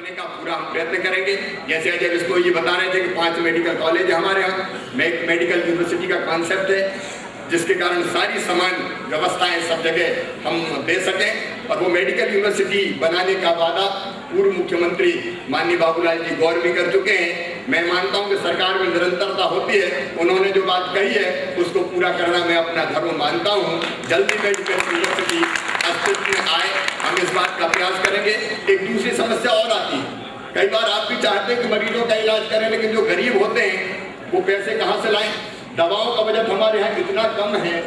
करने का पूरा हम प्रयत्न करेंगे। जैसे अजय इसको ये बता रहे थे कि 5 मेडिकल कॉलेज है हमारे यहाँ, मेडिकल यूनिवर्सिटी का कॉन्सेप्ट है, जिसके कारण सारी समान व्यवस्थाएं सब जगह हम दे सकें। और वो मेडिकल यूनिवर्सिटी बनाने का वादा पूर्व मुख्यमंत्री माननीय बाबूलाल जी गौर भी कर चुके हैं। मैं मानता हूं कि सरकार में निरंतरता होती है, उन्होंने जो बात कही है उसको पूरा करना मैं अपना धर्म मानता हूं। जल्दी मेडिकल यूनिवर्सिटी अस्तित्व में आए, हम इस बात का प्रयास करेंगे। एक दूसरी समस्या और आती है, कई बार आप भी चाहते हैं कि मरीजों का इलाज करें, लेकिन जो गरीब होते हैं वो पैसे कहाँ से लाएं। दवाओं का बजट हमारे यहाँ इतना कम है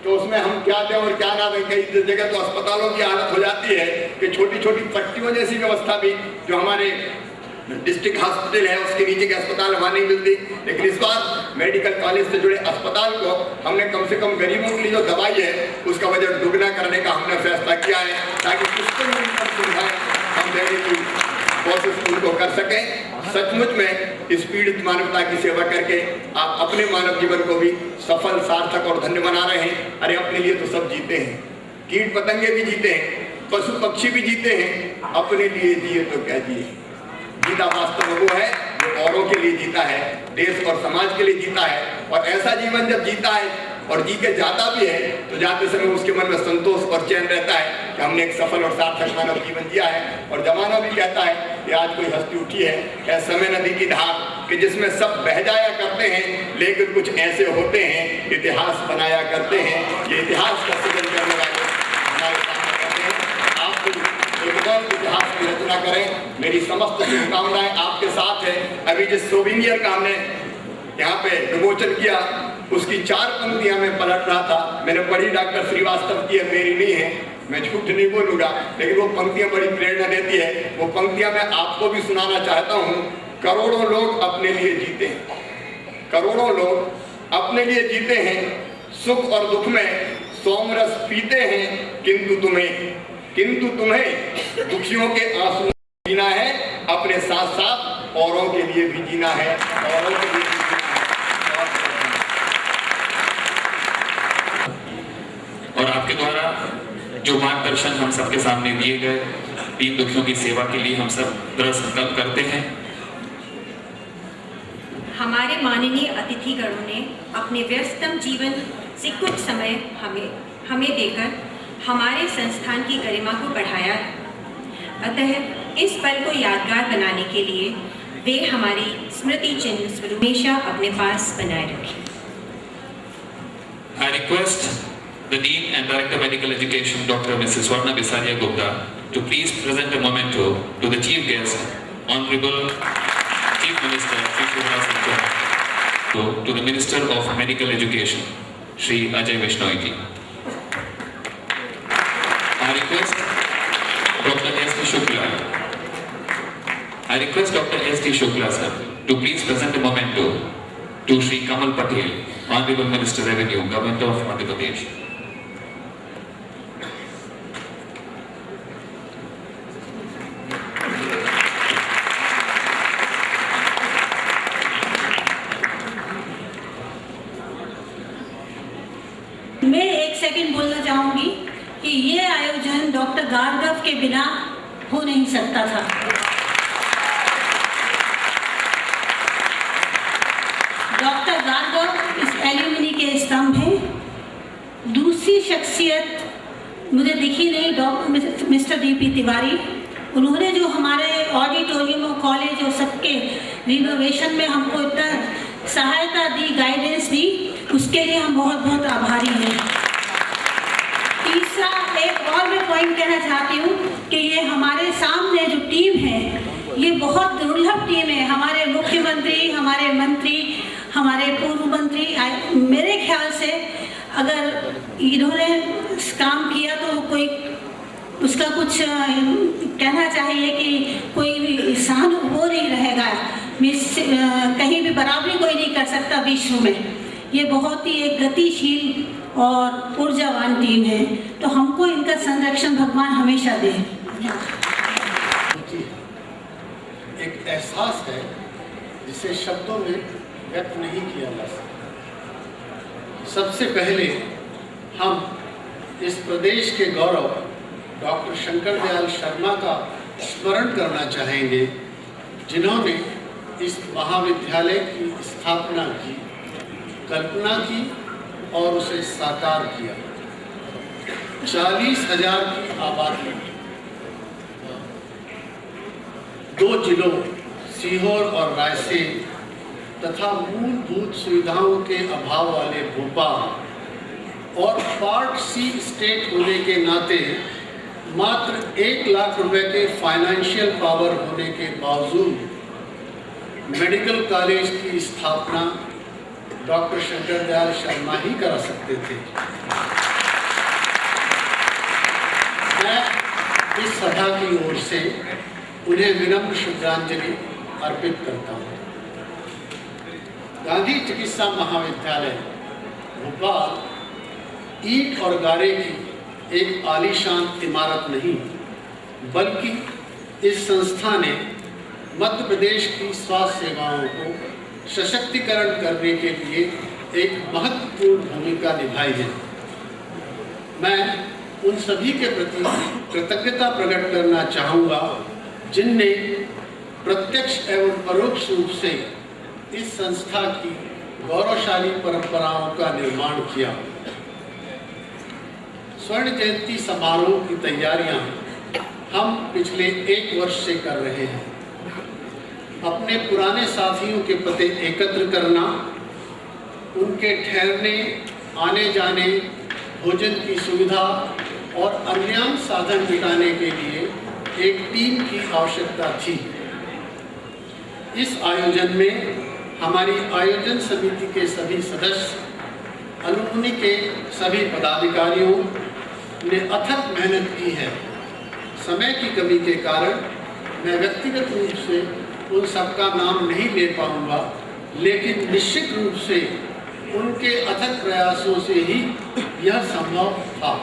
कि उसमें हम क्या दें और क्या ना दें। कई जगह तो अस्पतालों की हालत हो जाती है कि छोटी छोटी पट्टियों जैसी व्यवस्था भी जो हमारे डिस्ट्रिक्ट हॉस्पिटल है उसके नीचे के अस्पताल वहाँ नहीं मिलती। लेकिन इस बार मेडिकल कॉलेज से जुड़े अस्पताल को हमने कम से कम गरीबों के लिए जो दवाई है उसका बजट दुगना करने का हमने फैसला किया है, ताकि कुछ तो न्यूनतम सुविधाएं हम देने की कोशिश उनको कर सकें। सचमुच में इस पीड़ित मानवता की सेवा करके आप अपने मानव जीवन को भी सफल, सार्थक और धन्य बना रहे हैं। अरे अपने लिए तो सब जीते हैं, कीट पतंगे भी जीते हैं, पशु पक्षी भी जीते हैं, अपने लिए जिए तो क्या जिए। जीता वास्तव में वो है जो औरों के लिए जीता है, देश और समाज के लिए जीता है। और ऐसा जीवन जब जीता है और जी के जाता भी है तो जाते समय उसके मन में संतोष और चैन रहता है कि हमने एक सफल और सार्थक मानव जीवन जिया है। और जमाना भी कहता है कि आज कोई हस्ती उठी है समय नदी की धार कि जिसमें सब बह जाया करते हैं, लेकिन कुछ ऐसे होते हैं इतिहास बनाया करते हैं। ये इतिहास का सृजन करने वाले हमारे सामने करते हैं। आप एकदम इतिहास की रचना करें। मेरी समस्त शुभकामनाएं आपके साथ है। अभी जिस सोविनियर का हमने यहाँ पे विमोचन किया उसकी 4 पंक्तियां मैं पलट रहा था, मैंने पढ़ी, डॉक्टर श्रीवास्तव की है, मेरी नहीं है, मैं झूठ नहीं बोलूंगा, लेकिन वो पंक्तियां बड़ी प्रेरणा देती है। वो पंक्तियां मैं आपको भी सुनाना चाहता हूँ। करोड़ों लोग अपने लिए जीते हैं, करोड़ों लोग अपने लिए जीते हैं, सुख और दुख में सोमरस पीते हैं, किंतु तुम्हें दुखियों के आंसू जीना है, अपने साथ साथ औरों के लिए भी जीना है, औरों के लिए भी जीना है। और आपके द्वारा जो मार्गदर्शन हम सबके सामने दिए गए, दीन दुखियों की सेवा के लिए हम सब दृढ़ संकल्प करते हैं। हमारे माननीय अतिथिगणों ने अपने व्यस्तम जीवन से कुछ समय हमें देकर हमारे संस्थान की गरिमा को बढ़ाया है। अतः इस पल को यादगार बनाने के लिए वे हमारी स्मृति चिन्ह स्वरूप हमेशा अपने पास बनाए रखें। I request the Dean and Director of Medical Education, Dr. Mrs. Swarna Bisaria Gupta, to please present a memento to the Chief Guest, Honorable Chief Minister, Shri Shivras Kumar, to the Minister of Medical Education, Shri Ajay Vishnoi ji. I request Dr. S. T. Shukla. I request Dr. S. T. Shukla sir to please present a memento to Shri Kamal Patel, Honorable Minister Revenue, Government of Madhya Pradesh. मैं एक second बोलना चाहूंगी कि ये आयोजन doctor गार्गव के बिना हो नहीं सकता था। डॉक्टर गार्गव इस एल्यूमिनी के स्तंभ हैं। दूसरी शख्सियत मुझे दिखी नहीं, डॉक्टर मिस्टर DP तिवारी। उन्होंने जो हमारे ऑडिटोरियम और कॉलेज और सबके रिनोवेशन में हमको इतना सहायता दी, गाइडेंस दी, उसके लिए हम बहुत बहुत आभारी हैं। तीसरा एक और मैं पॉइंट कहना चाहती हूँ कि ये हमारे सामने जो टीम है ये बहुत दुर्लभ टीम है। हमारे मुख्यमंत्री, हमारे मंत्री, हमारे पूर्व मंत्री, मेरे ख्याल से अगर इन्होंने काम किया तो कोई उसका कुछ कहना चाहिए कि कोई भी सहन वो नहीं रहेगा, कहीं भी बराबरी कोई नहीं कर सकता विश्व में। ये बहुत ही एक गतिशील और ऊर्जावान टीम है, तो हमको इनका संरक्षण भगवान हमेशा दे। एक एहसास है जिसे शब्दों में व्यक्त नहीं किया जा सकता। सबसे पहले हम इस प्रदेश के गौरव डॉक्टर शंकर दयाल शर्मा का स्मरण करना चाहेंगे जिन्होंने इस महाविद्यालय की स्थापना की, कल्पना की और उसे साकार किया। 40,000 की आबादी, 2 जिलों सीहोर और रायसेन तथा मूलभूत सुविधाओं के अभाव वाले भोपाल और पार्ट सी स्टेट होने के नाते मात्र 1 लाख रुपए के फाइनेंशियल पावर होने के बावजूद मेडिकल कॉलेज की स्थापना डॉक्टर शंकर दयाल शर्मा ही करा सकते थे। मैं इस सभा की ओर से उन्हें विनम्र श्रद्धांजलि अर्पित करता हूँ। गांधी चिकित्सा महाविद्यालय भोपाल ईंट और गारे की एक आलीशान इमारत नहीं, बल्कि इस संस्था ने मध्य प्रदेश की स्वास्थ्य सेवाओं को सशक्तिकरण करने के लिए एक महत्वपूर्ण भूमिका निभाई है। मैं उन सभी के प्रति कृतज्ञता प्रकट करना चाहूँगा जिनने प्रत्यक्ष एवं परोक्ष रूप से इस संस्था की गौरवशाली परंपराओं का निर्माण किया। स्वर्ण जयंती समारोह की तैयारियां हम पिछले 1 वर्ष से कर रहे हैं। अपने पुराने साथियों के पते एकत्र करना, उनके ठहरने, आने जाने, भोजन की सुविधा और अन्य साधन जुटाने के लिए एक टीम की आवश्यकता थी। इस आयोजन में हमारी आयोजन समिति के सभी सदस्य, अलुमनी के सभी पदाधिकारियों ने अथक मेहनत की है। समय की कमी के कारण मैं व्यक्तिगत रूप से उन सबका नाम नहीं ले पाऊंगा, लेकिन निश्चित रूप से उनके अथक प्रयासों से ही यह संभव था।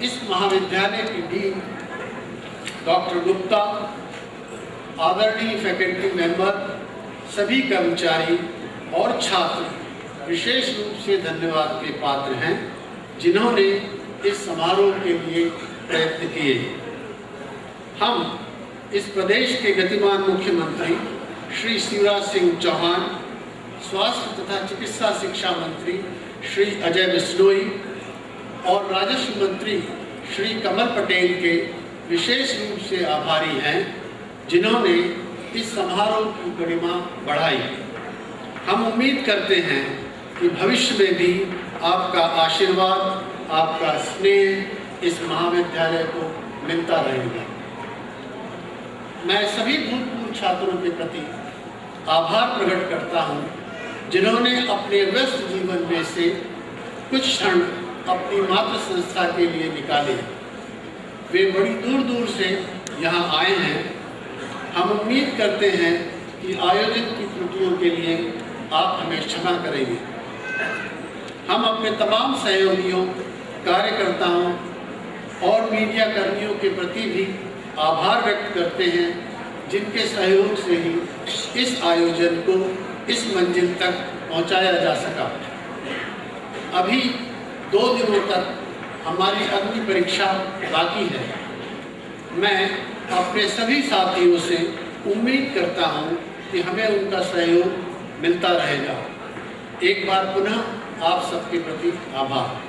इस महाविद्यालय की डीन डॉक्टर गुप्ता, आदरणीय फैकल्टी मेंबर, सभी कर्मचारी और छात्र विशेष रूप से धन्यवाद के पात्र हैं, जिन्होंने इस समारोह के लिए प्रयत्न किए। हम इस प्रदेश के गतिमान मुख्यमंत्री श्री शिवराज सिंह चौहान, स्वास्थ्य तथा चिकित्सा शिक्षा मंत्री श्री अजय बिश्नोई और राजस्व मंत्री श्री कमल पटेल के विशेष रूप से आभारी हैं, जिन्होंने इस समारोह की गरिमा बढ़ाई। हम उम्मीद करते हैं कि भविष्य में भी आपका आशीर्वाद, आपका स्नेह इस महाविद्यालय को मिलता रहेगा। मैं सभी भूतपूर्व छात्रों के प्रति आभार प्रकट करता हूं, जिन्होंने अपने व्यस्त जीवन में से कुछ क्षण अपनी मातृ संस्था के लिए निकाले। वे बड़ी दूर दूर से यहाँ आए हैं। हम उम्मीद करते हैं कि आयोजन की त्रुटियों के लिए आप हमें क्षमा करेंगे। हम अपने तमाम सहयोगियों, कार्यकर्ताओं और मीडिया कर्मियों के प्रति भी आभार व्यक्त करते हैं, जिनके सहयोग से ही इस आयोजन को इस मंजिल तक पहुंचाया जा सका। अभी 2 दिनों तक हमारी अग्नि परीक्षा बाकी है। मैं अपने सभी साथियों से उम्मीद करता हूं कि हमें उनका सहयोग मिलता रहेगा। एक बार पुनः आप सबके प्रति आभार।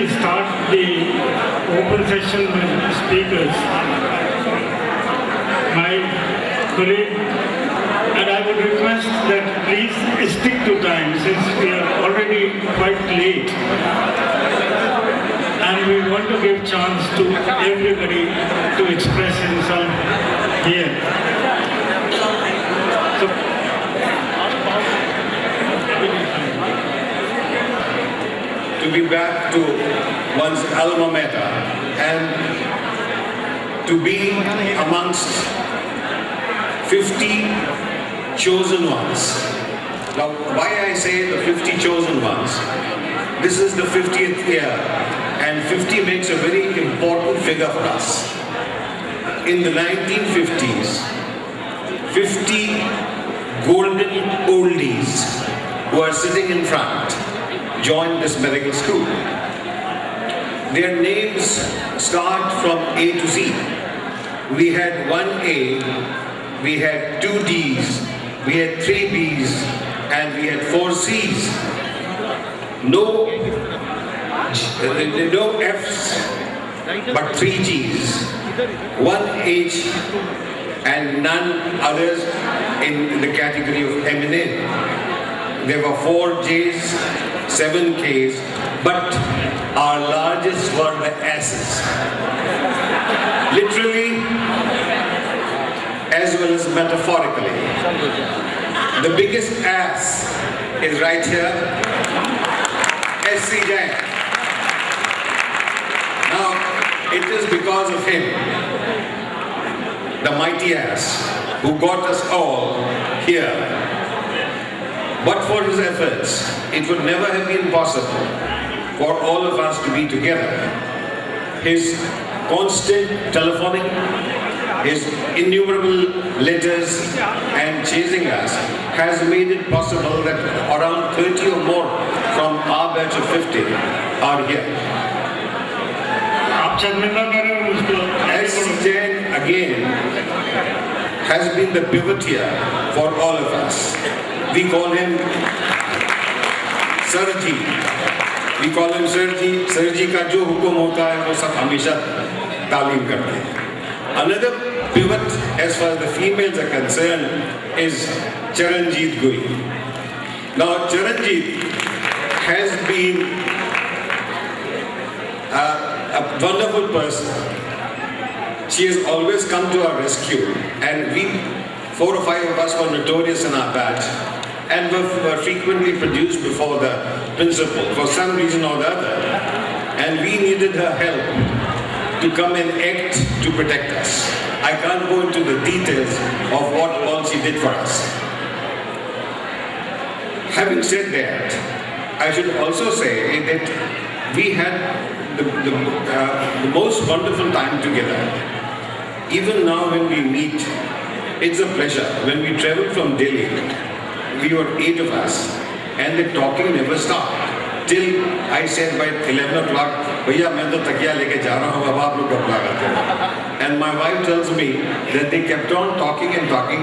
we start the open session with speakers, my colleague, and I would request that please stick to time since we are already quite late. And we want to give chance to everybody to express himself here. To be back to one's alma mater and to be amongst 50 chosen ones. Now, why I say the 50 chosen ones? This is the 50th year, and 50 makes a very important figure for us. In the 1950s, 50 golden oldies who are sitting in front joined this medical school. Their names start from A to Z. We had 1A, we had 2 Ds, we had 3 Bs, and we had 4 Cs. No Fs, but 3 Gs, 1 H, and none others in the category of M&N. There were 4 Js, 7 Ks, but our largest were the S's. Literally, as well as metaphorically. The biggest ass is right here, S.C. Jain. Now, it is because of him, the mighty ass, who got us all here. But for his efforts, it would never have been possible for all of us to be together. His constant telephoning, his innumerable letters and chasing us has made it possible that around 30 or more from our batch of 50 are here. S.C. Jain again has been the pivot here for all of us. We call him Sarji. We call him Sarji. Sarji ka jo hukum hota hai, wo sab hamesha talim karte hain. Another pivot as far as the females are concerned is Charanjit Gui. Now Charanjit has been a wonderful person. She has always come to our rescue, and we, 4 or 5 of us, were notorious in our batch and were frequently produced before the principal for some reason or the other, and we needed her help to come and act to protect us. I can't go into the details of what all she did for us. Having said that, I should also say that we had the most wonderful time together. Even now when we meet, it's a pleasure. When we traveled from Delhi, we were 8 of us, and the talking never stopped. Till I said by 11 o'clock, "Bhaiya, main to takiya leke ja raha hu, ab aap log gap lagate hain." And my wife tells me that they kept on talking and talking.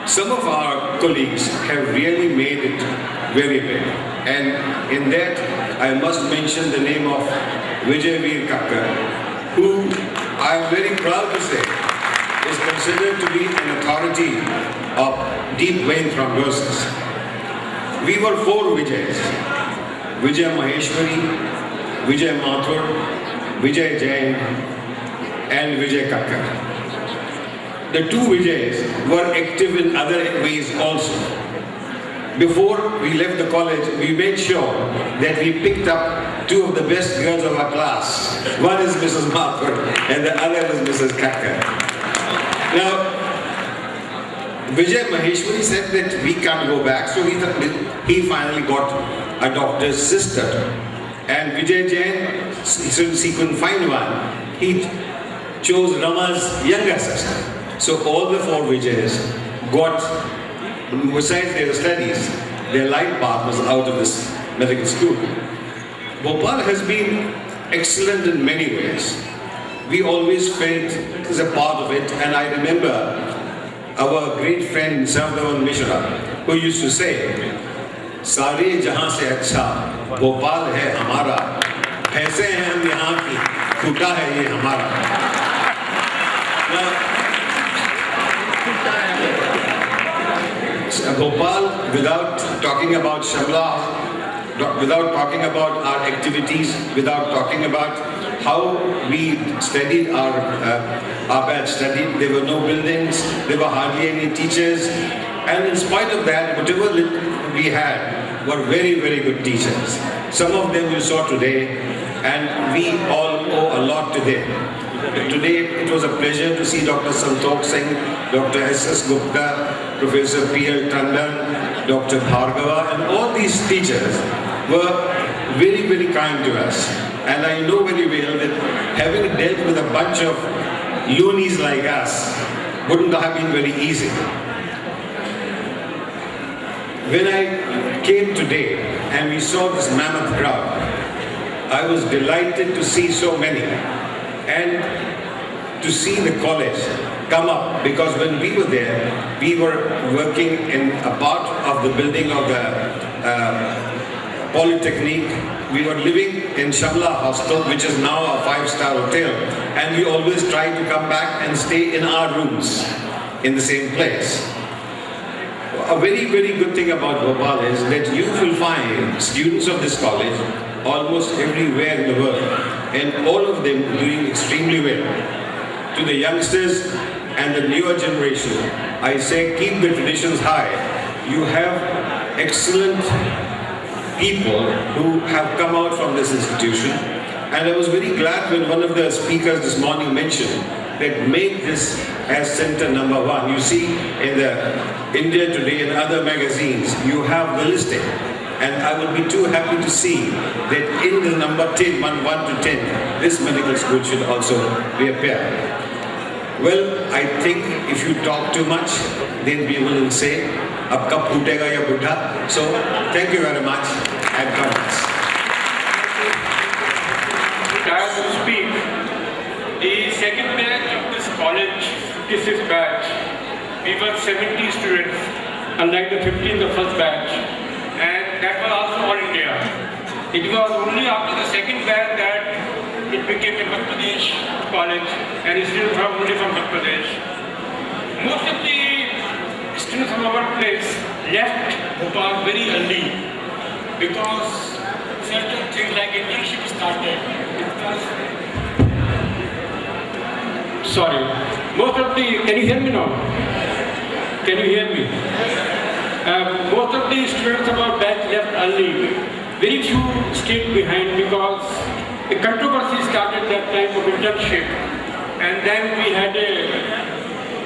Some of our colleagues have really made it very big. And in that, I must mention the name of Vijay Veer Kakkar, who I am very proud to say is considered to be an authority of deep vein thrombosis. We were 4 Vijays: Vijay Maheshwari, Vijay Mathur, Vijay Jain, and Vijay Kakkar. The 2 Vijays were active in other ways also. Before we left the college, we made sure that we picked up 2 of the best girls of our class. One is Mrs. Mathur and the other is Mrs. Kakkar. Now, Vijay Maheshwari said that we can't go back, so he finally got a doctor's sister. And Vijay Jain, since he couldn't find one, he chose Rama's younger sister. So all the 4 Vijays got, besides their studies, their life path was out of this medical school. Bhopal has been excellent in many ways. We always felt as a part of it, and I remember our great friend Sardavan Mishra, who used to say सारे जहां से अच्छा भोपाल है हमारा, ऐसे हैं हम यहाँ की, टूटा है ये हमारा। Bhopal, without talking about Shimla, without talking about our activities, without talking about how we studied our batch studied, there were no buildings, there were hardly any teachers, and in spite of that, whatever we had were very, very good teachers. Some of them you saw today, and we all owe a lot to them. Today, it was a pleasure to see Dr. Santokh Singh, Dr. S.S. Gupta, Professor P.L. Tandon, Dr. Bhargava, and all these teachers were very, very kind to us. And I know very well that having dealt with a bunch of loonies like us wouldn't have been very easy. When I came today and we saw this mammoth crowd, I was delighted to see so many and to see the college come up, because when we were there, we were working in a part of the building of the Polytechnic. We were living in Shamla Hostel, which is now a 5-star hotel, and we always try to come back and stay in our rooms in the same place. A very, very good thing about Bhopal is that you will find students of this college almost everywhere in the world, and all of them doing extremely well. To the youngsters and the newer generation, I say keep the traditions high. You have excellent people who have come out from this institution, and I was very glad when one of the speakers this morning mentioned that make this as center number 1. You see in the India Today and other magazines, you have the listing. And I would be too happy to see that in the number 10, 1 to 10, this medical school should also reappear. Well, I think if you talk too much, then people will say, "Ab kab phutega ya buddha?" So, thank you very much and God bless. As we speak, the second batch of this college, 56th batch, we were 70 students, unlike the 15 the first batch. And that was also all India. It was only after the second batch that it became a Madhya Pradesh college, and students were only from Madhya Pradesh. Most of the students from our place left Bhopal very early because certain things like internship started. Can you hear me now? Can you hear me? Most of the students of our batch left early. Very few stayed behind because a controversy started that time of internship, and then we had a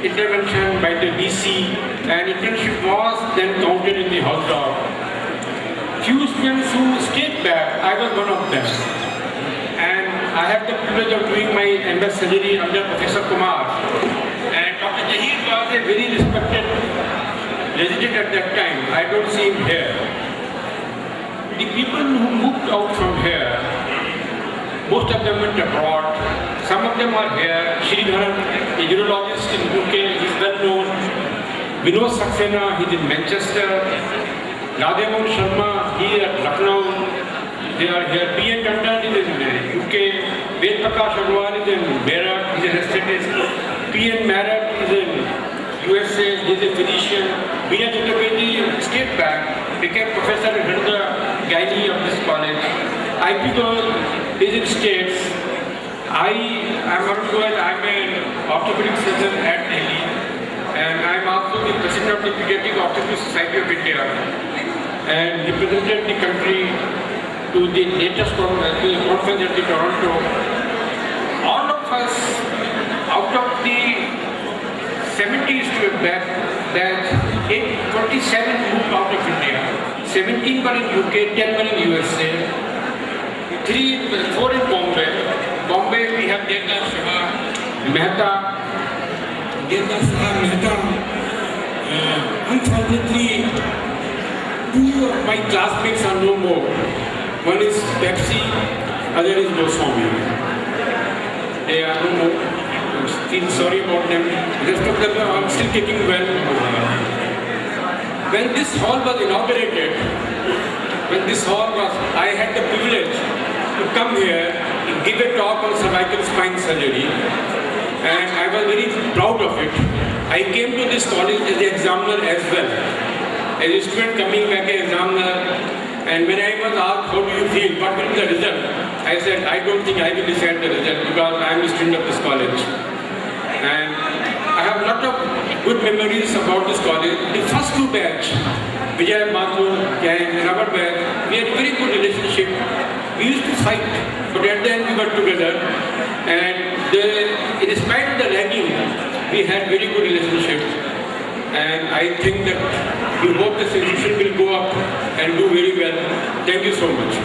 intervention by the DC, and internship was then counted in the house dog. Few students who stayed back, I was one of them, and I had the privilege of doing my MS surgery under Professor Kumar, and Dr. Jahir was a very respected resident at that time. I don't see him here. The people who moved out from here, most of them went abroad. Some of them are here. Sridharan, a urologist in UK, he is well known. Vinod Saxena, he is in Manchester. Radhamohan Sharma, he is at Lucknow. They are here. P.N. Tandon is in UK. Ved Prakash Agarwal is in Meerut, he is an anesthetist. P.N. Meerut is in USA, he is a physician. Veena Chaturvedi stayed back, became professor in the gynae of this college. IP Girl is in States. I am Arun Goyal, I am an orthopedic surgeon at Delhi, and I am also the president of the Pediatric Orthopedic Society of India, and represented the country to the latest conference at the Toronto. All of us, out of the 70 students that 27 moved out of India. 17 were in UK, 10 were in USA, 4 in Bombay. Bombay we have Devdas Saha Mehta. Unfortunately, 2 of my classmates are no more. One is Pepsi, other is Goswami. They are no more. Feel sorry about them. The rest of them are still taking well. When this hall was inaugurated, when this hall was, I had the privilege to come here and give a talk on cervical spine surgery, and I was very proud of it. I came to this college as an examiner as well, as a student coming back as examiner, and when I was asked, how do you feel, what will be the result, I said, I don't think I will decide the result because I am a student of this college. And I have a lot of good memories about this college. The first two batch, Vijay Mathur and our batch, we had very good relationship. We used to fight, but at the end we were together. And in spite of the ragging, we had very good relationship. And I think that we hope this institution will go up and do very well. Thank you so much.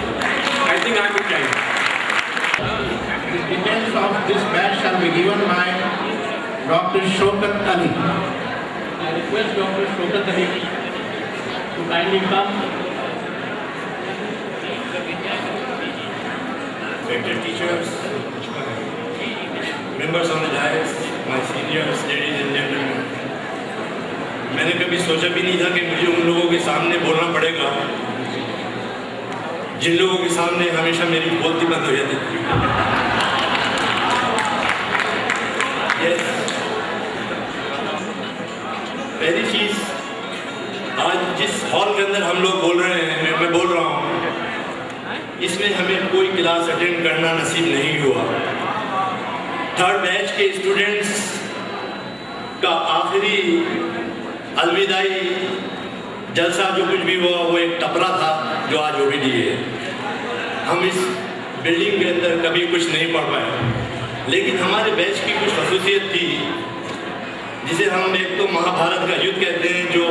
I think I'm in time. The details of this batch shall be given by Dr. Shaukat Ali. I request Dr. Shaukat Ali to kindly come. Respected teachers, members on the dais, my seniors, ladies and gentlemen, मैंने कभी सोचा भी नहीं था कि मुझे उन लोगों के सामने बोलना पड़ेगा जिन लोगों के सामने हमेशा मेरी बोलती बंद हो जाती थी। Yes. पहली चीज, आज जिस हॉल के अंदर हम लोग बोल रहे हैं, मैं बोल रहा हूँ, इसमें हमें कोई क्लास अटेंड करना नसीब नहीं हुआ। थर्ड बैच के स्टूडेंट्स का आखिरी अलविदाई जलसा जो कुछ भी हुआ वो एक टपरा था जो आज ओबीडी है। हम इस बिल्डिंग के अंदर कभी कुछ नहीं पढ़ पाए, लेकिन हमारे बैच की कुछ खसूसियत थी जिसे हम एक तो महाभारत का युद्ध कहते हैं, जो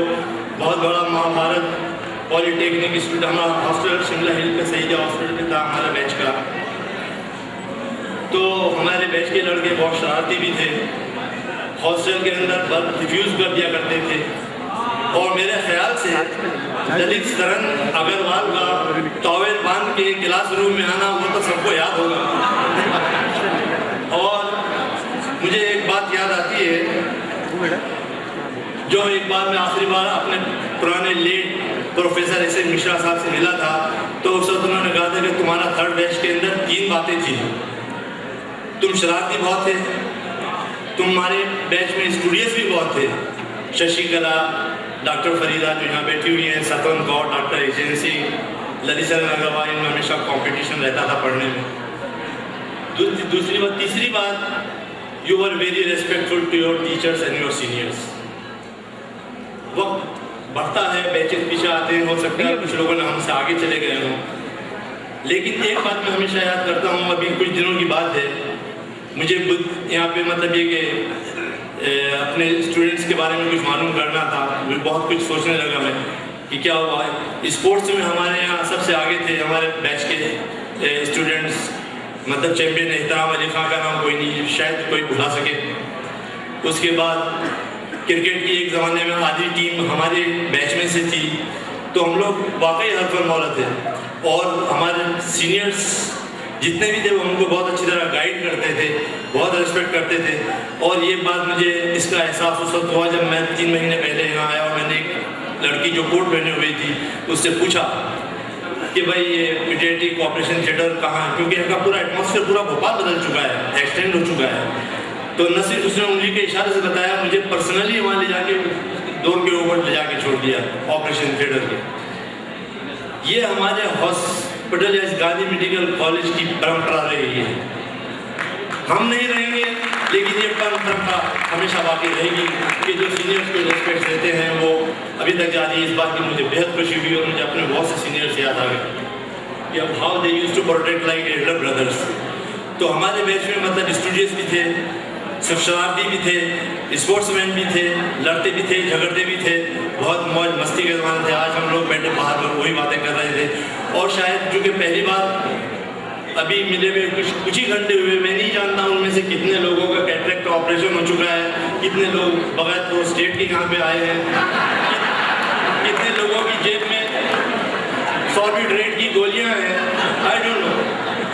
बहुत बड़ा महाभारत पॉलिटेक्निक इंस्टीट्यूट, हमारा हॉस्टल शिमला हिल पे सही हॉस्टल में था हमारा बैच का। तो हमारे बैच के लड़के बहुत शरारती भी थे, हॉस्टल के अंदर बल्ब डिफ्यूज कर दिया करते थे, और मेरे ख्याल से ललित सरन अग्रवाल का टॉवेल बांध के क्लासरूम में आना वो तो सबको याद होगा। और मुझे एक बात याद आती है, जो एक बार मैं आखिरी बार अपने पुराने late professor S N Mishra साहब से मिला था, तो उस वक्त उन्होंने कहा था कि तुम्हारा थर्ड बैच के अंदर 3 बातें थी। तुम शरारती बहुत थे, तुम्हारे बैच में स्टूडियस भी बहुत थे, शशिकला, डॉक्टर फरीदा जो यहाँ बैठी हुई हैं, सतवन गौड़, डॉक्टर एजेंसी, ललित अग्रवाल, इनमें हमेशा कंपटीशन रहता था पढ़ने में। दूसरी बात, तीसरी बात, you were very respectful to your teachers and your seniors. वक्त बढ़ता है, बैचेस पीछे आते हैं, हो सकता है कुछ लोगों ने हमसे आगे चले गए हों, लेकिन एक बात मैं हमेशा याद करता हूँ, अभी कुछ दिनों की बात है, मुझे यहाँ पे मतलब ये कि अपने स्टूडेंट्स के बारे में कुछ मालूम करना था, मुझे बहुत कुछ सोचने लगा मैं कि क्या हुआ है। स्पोर्ट्स में हमारे यहाँ सबसे आगे थे हमारे बैच के स्टूडेंट्स, मतलब चैम्पियन एहतराम अली खां का नाम कोई नहीं शायद कोई भुला सके। उसके बाद क्रिकेट की एक ज़माने में आधी टीम हमारे बैच में से थी, तो हम लोग वाकई हरफर मौला थे, और हमारे सीनियर्स जितने भी थे वो हमको बहुत अच्छी तरह गाइड करते थे, बहुत रिस्पेक्ट करते थे। और ये बात मुझे इसका एहसास उस वक्त हुआ जब मैं 3 महीने पहले यहाँ आया और मैंने एक लड़की जो कोट पहने हुई थी उससे पूछा कि भाई ये पीडियाट्रिक ऑपरेशन थिएटर कहाँ है, क्योंकि इनका पूरा एटमॉस्फेयर पूरा भोपाल बदल चुका है, एक्सटेंड हो चुका है। तो न सिर्फ उसने उंगली के इशारे से बताया, मुझे पर्सनली वहाँ ले जाके डोर के ऊपर ले जाके छोड़ दिया ऑपरेशन थिएटर के। ये हमारे हॉस्पिटल या इस गांधी मेडिकल कॉलेज की परंपरा रही है। हम नहीं रहेंगे, लेकिन ये परंपरा हमेशा बाकी रहेगी कि जो सीनियर्स को रेस्पेक्ट देते हैं वो अभी तक जारी। इस बात की मुझे बेहद खुशी हुई और मुझे अपने बहुत से सीनियर्स याद आ गए कि अब how they used to protect like elder brothers. तो हमारे बैच में मतलब स्टूडेंट्स भी थे, शरारती भी थे, स्पोर्ट्समैन भी थे, लड़ते भी थे, झगड़ते भी थे, बहुत मौज मस्ती के ज़माने थे। आज हम लोग बैठे बाहर पर वही बातें कर रहे थे, और शायद चूँकि पहली बार अभी मिले हुए कुछ ही घंटे हुए, मैं नहीं जानता उनमें से कितने लोगों का कैटरेक्ट का ऑपरेशन हो चुका है, कितने लोग बगैर प्रोस्टेट के यहाँ पे आए हैं, कितने लोगों की जेब में सॉर्बिट्रेट की गोलियाँ हैं, आई डोंट नो।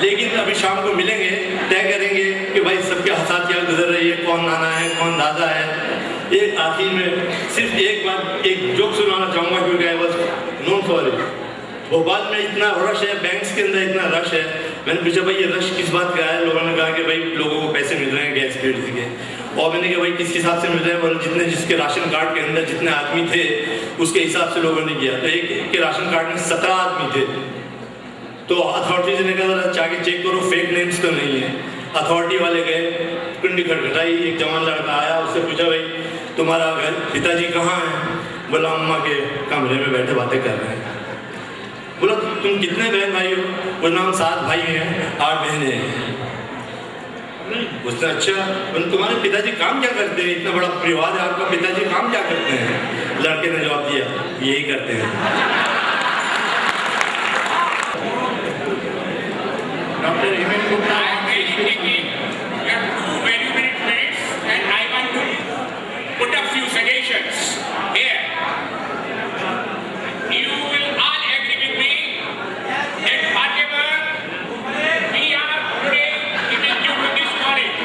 लेकिन अभी शाम को मिलेंगे, तय करेंगे कि भाई सबके साथ क्या गुजर रही है, कौन नाना है, कौन दादा है। एक आखिर में सिर्फ एक बात, एक जोक सुनाना चाहूँगा क्योंकि I was known for it. Bhopal में इतना रश है, बैंक्स के अंदर इतना रश है। मैंने पूछा भाई ये रश किस बात का है? लोगों ने कहा कि भाई लोगों को पैसे मिल रहे हैं गैस के के। और मैंने कहा भाई किस हिसाब से मिल रहे हैं? बोले जितने जिसके राशन कार्ड के अंदर जितने आदमी थे उसके हिसाब से लोगों ने किया। तो एक के राशन कार्ड में 17 आदमी थे। तो अथॉरिटीज ने कहा जाके चेक करो फेक नेम्स तो नहीं है। अथॉरिटी वाले गए, कुंडी खटखटाई, एक जवान लड़का आया, उससे पूछा भाई तुम्हारा घर पिताजी कहाँ है? बोला अम्मा के कमरे में बैठे बातें कर रहे हैं। बोला तुम कितने बहन भाई हो? बोला हम 7 भाई हैं 8 बहनें हैं। उसने अच्छा तुम्हारे पिताजी काम क्या करते हैं? इतना बड़ा परिवार है आपका, पिताजी काम क्या करते हैं? लड़के ने जवाब दिया यही करते हैं। Doctor Hemant Gupta put a few suggestions here. You will all agree with me that whatever we are today giving you to this college,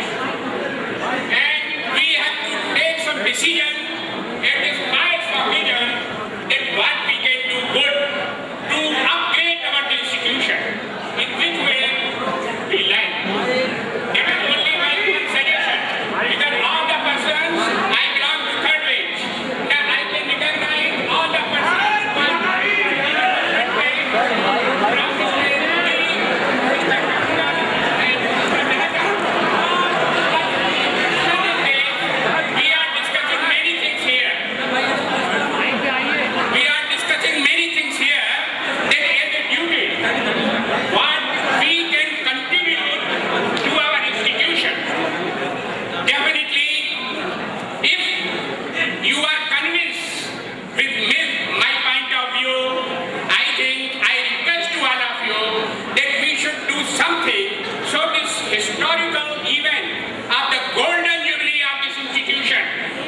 and we have to take some decision at this highest vision that what we can do good to upgrade our institution. In which way we like. That is only my one suggestion. Because all the persons I belong to third range. Now I can recognize all the persons who are third range from this range to Mr. Kankar and Mr. Mehta. We are discussing many things here. We are discussing many things here that as a duty, what we can contribute to our institution. Definitely, if you are convinced with my point of view, I think I request to all of you that we should do something so this historical event of the golden jubilee of this institution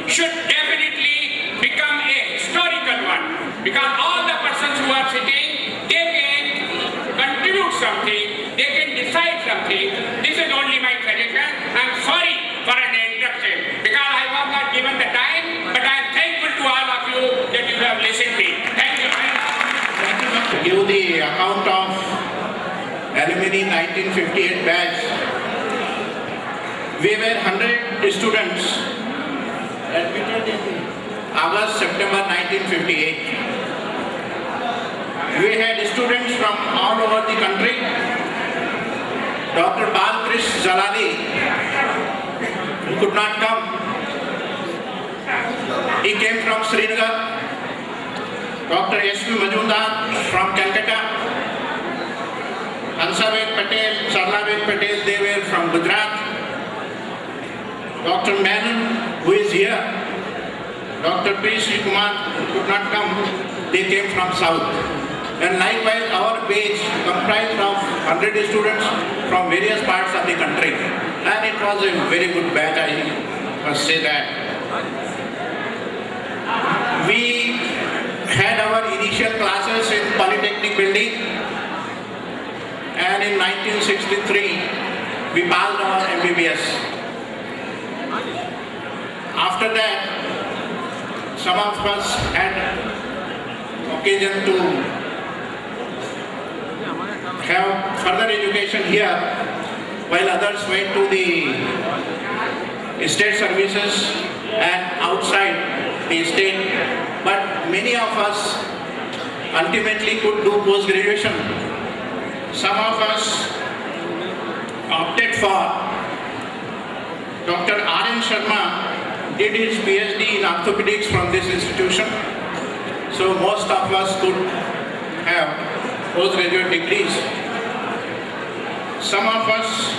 should definitely become a historical one, because all the persons who are sitting, they can contribute something, they can decide something. This is only my suggestion. I'm sorry for an interruption because I was not given the time, but I am thankful to all of you that you have listened to me. Thank you. give the account of alumni 1958 batch. We were 100 students admitted in August, September 1958. We had students from all over the country. Dr. Balkrish Jalali, who could not come, he came from Srinagar. Dr. S.V. Majumdar from Calcutta. Hansaved Patel, Sarlaved Patel, they were from Gujarat. Dr. Menon, who is here. Dr. P. Sri Kumar could not come, they came from South. And likewise, our batch comprised of 100 students from various parts of the country. And it was a very good batch, I must say that. We had our initial classes in Polytechnic building. And in 1963, we passed our MBBS. After that, some of us had occasion to have further education here, while others went to the state services and outside the state. But many of us ultimately could do post-graduation. Some of us opted for Dr. R.N. Sharma did his PhD in orthopedics from this institution. So most of us could have postgraduate degrees. Some of us,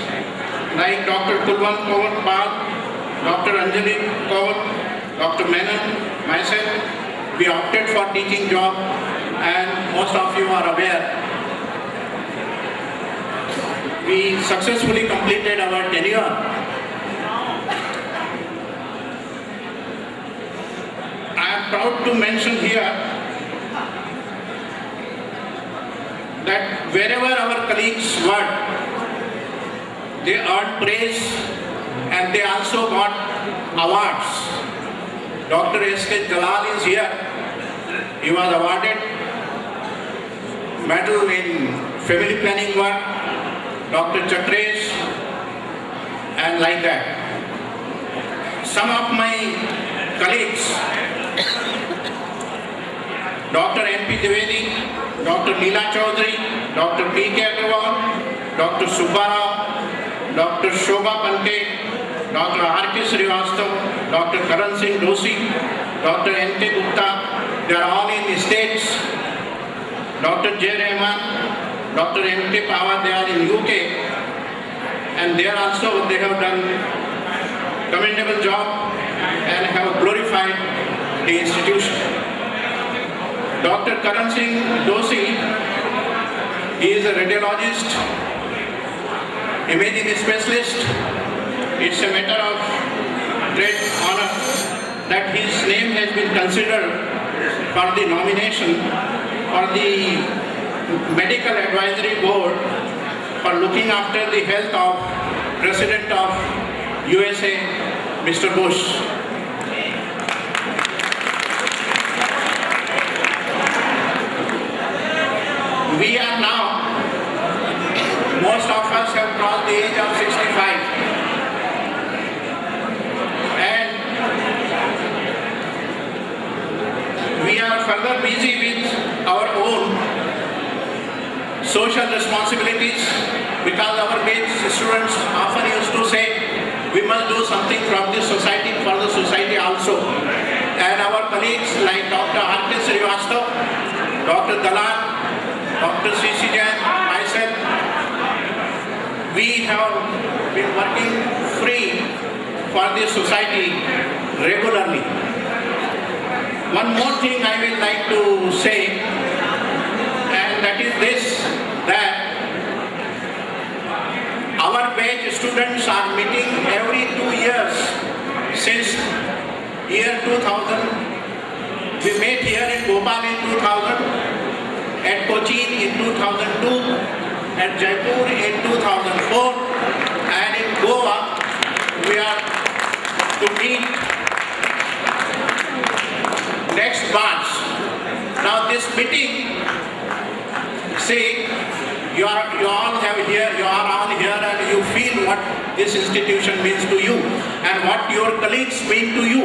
like Dr. Kulwant Kaur Pal, Dr. Anjali Kaur, Dr. Menon, myself, we opted for teaching job, and most of you are aware. We successfully completed our tenure. I am proud to mention here that wherever our colleagues worked, they earned praise and they also got awards. Dr. S.K. Jalal is here. He was awarded medal in family planning work, Dr. Chakrash, and like that. Some of my colleagues, Dr. N.P. Dwivedi, Dr. Neela Chaudhary, Dr. P.K. Agarwal, Dr. Subbarao, Dr. Shobha Pante, Dr. R.K. Srivastava, Dr. Karan Singh Doshi, Dr. N.K. Gupta, they are all in states. Dr. J. Rahman, Dr. N.K. Pawar, they are in UK, and they have done commendable job and have glorified the institution. Dr. Karan Singh Doshi, he is a radiologist, imaging specialist. It's a matter of great honor that his name has been considered for the nomination for the Medical Advisory Board for looking after the health of President of USA, Mr. Bush. We are now, most of us have crossed the age of 65. We are further busy with our own social responsibilities because our batch students often used to say we must do something from this society for the society also. And our colleagues like Dr. R.K. Srivastava, Dr. Dalal, Dr. C.C. Jain, myself, we have been working free for this society regularly. One more thing I will like to say, and that is this, that our batch students are meeting every 2 years since year 2000. We met here in Bhopal in 2000, at Cochin in 2002, at Jaipur in 2004, and in Goa we are to meet next March. Now this meeting, see, you are all here and you feel what this institution means to you and what your colleagues mean to you.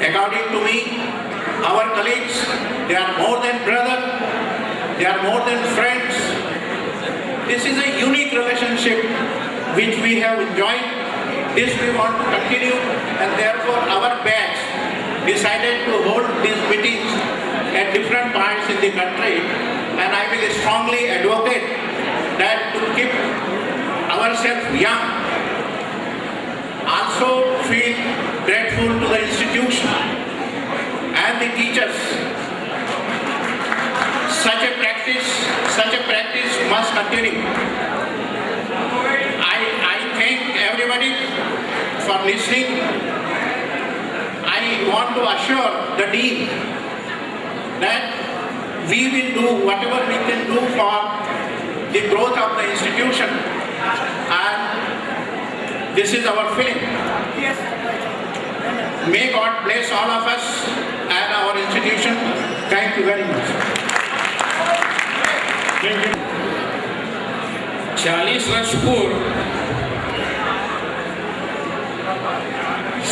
According to me, our colleagues, they are more than brothers, they are more than friends. This is a unique relationship which we have enjoyed. This we want to continue, and therefore our batch decided to hold these meetings at different points in the country, and I will strongly advocate that to keep ourselves young, also feel grateful to the institution and the teachers. Such a practice must continue. I thank everybody for listening. I want to assure the Dean that we will do whatever we can do for the growth of the institution, and this is our feeling. May God bless all of us and our institution. Thank you very much. 40 वर्ष पूर्व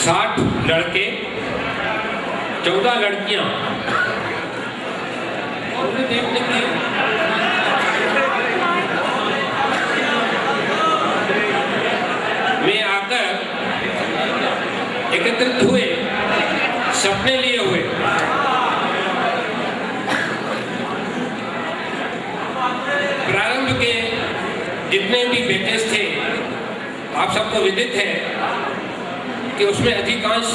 60 लड़के 14 लड़कियां में आकर एकत्रित हुए, सपने लिए हुए। प्रारंभ के जितने भी बैचेस थे, आप सबको विदित है कि उसमें अधिकांश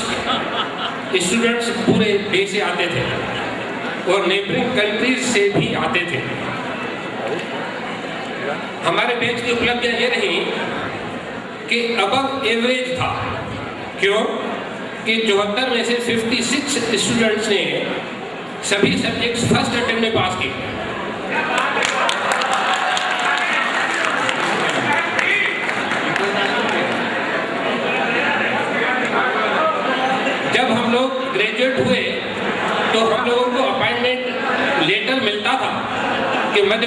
स्टूडेंट्स पूरे देश से आते थे और नेबरिंग कंट्रीज से भी आते थे। हमारे बैच की उपलब्धियां ये रही कि अबव एवरेज था। क्यों? कि 74 में से 56 स्टूडेंट्स ने सभी सब्जेक्ट्स फर्स्ट अटेम्प्ट में पास किए। जब हम लोग ग्रेजुएट हुए तो हम लोगों को अपॉइंटमेंट लेटर मिलता था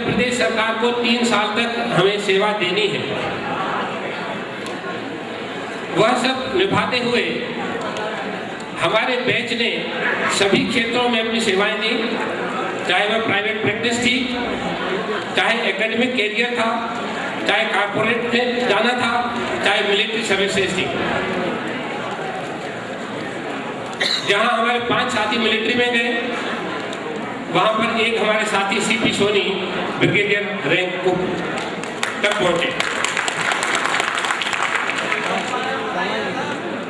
प्रदेश सरकार को 3 साल तक हमें सेवा देनी है। वह सब निभाते हुए हमारे बैच ने सभी क्षेत्रों में अपनी सेवाएं दी, चाहे वह प्राइवेट प्रैक्टिस थी, चाहे एकेडमिक कैरियर था, चाहे कॉर्पोरेट में जाना था, चाहे मिलिट्री सर्विसेज थी। जहां हमारे 5 साथी मिलिट्री में गए, वहां पर एक हमारे साथी सीपी सोनी ब्रिगेडियर रैंक को तक पहुंचे।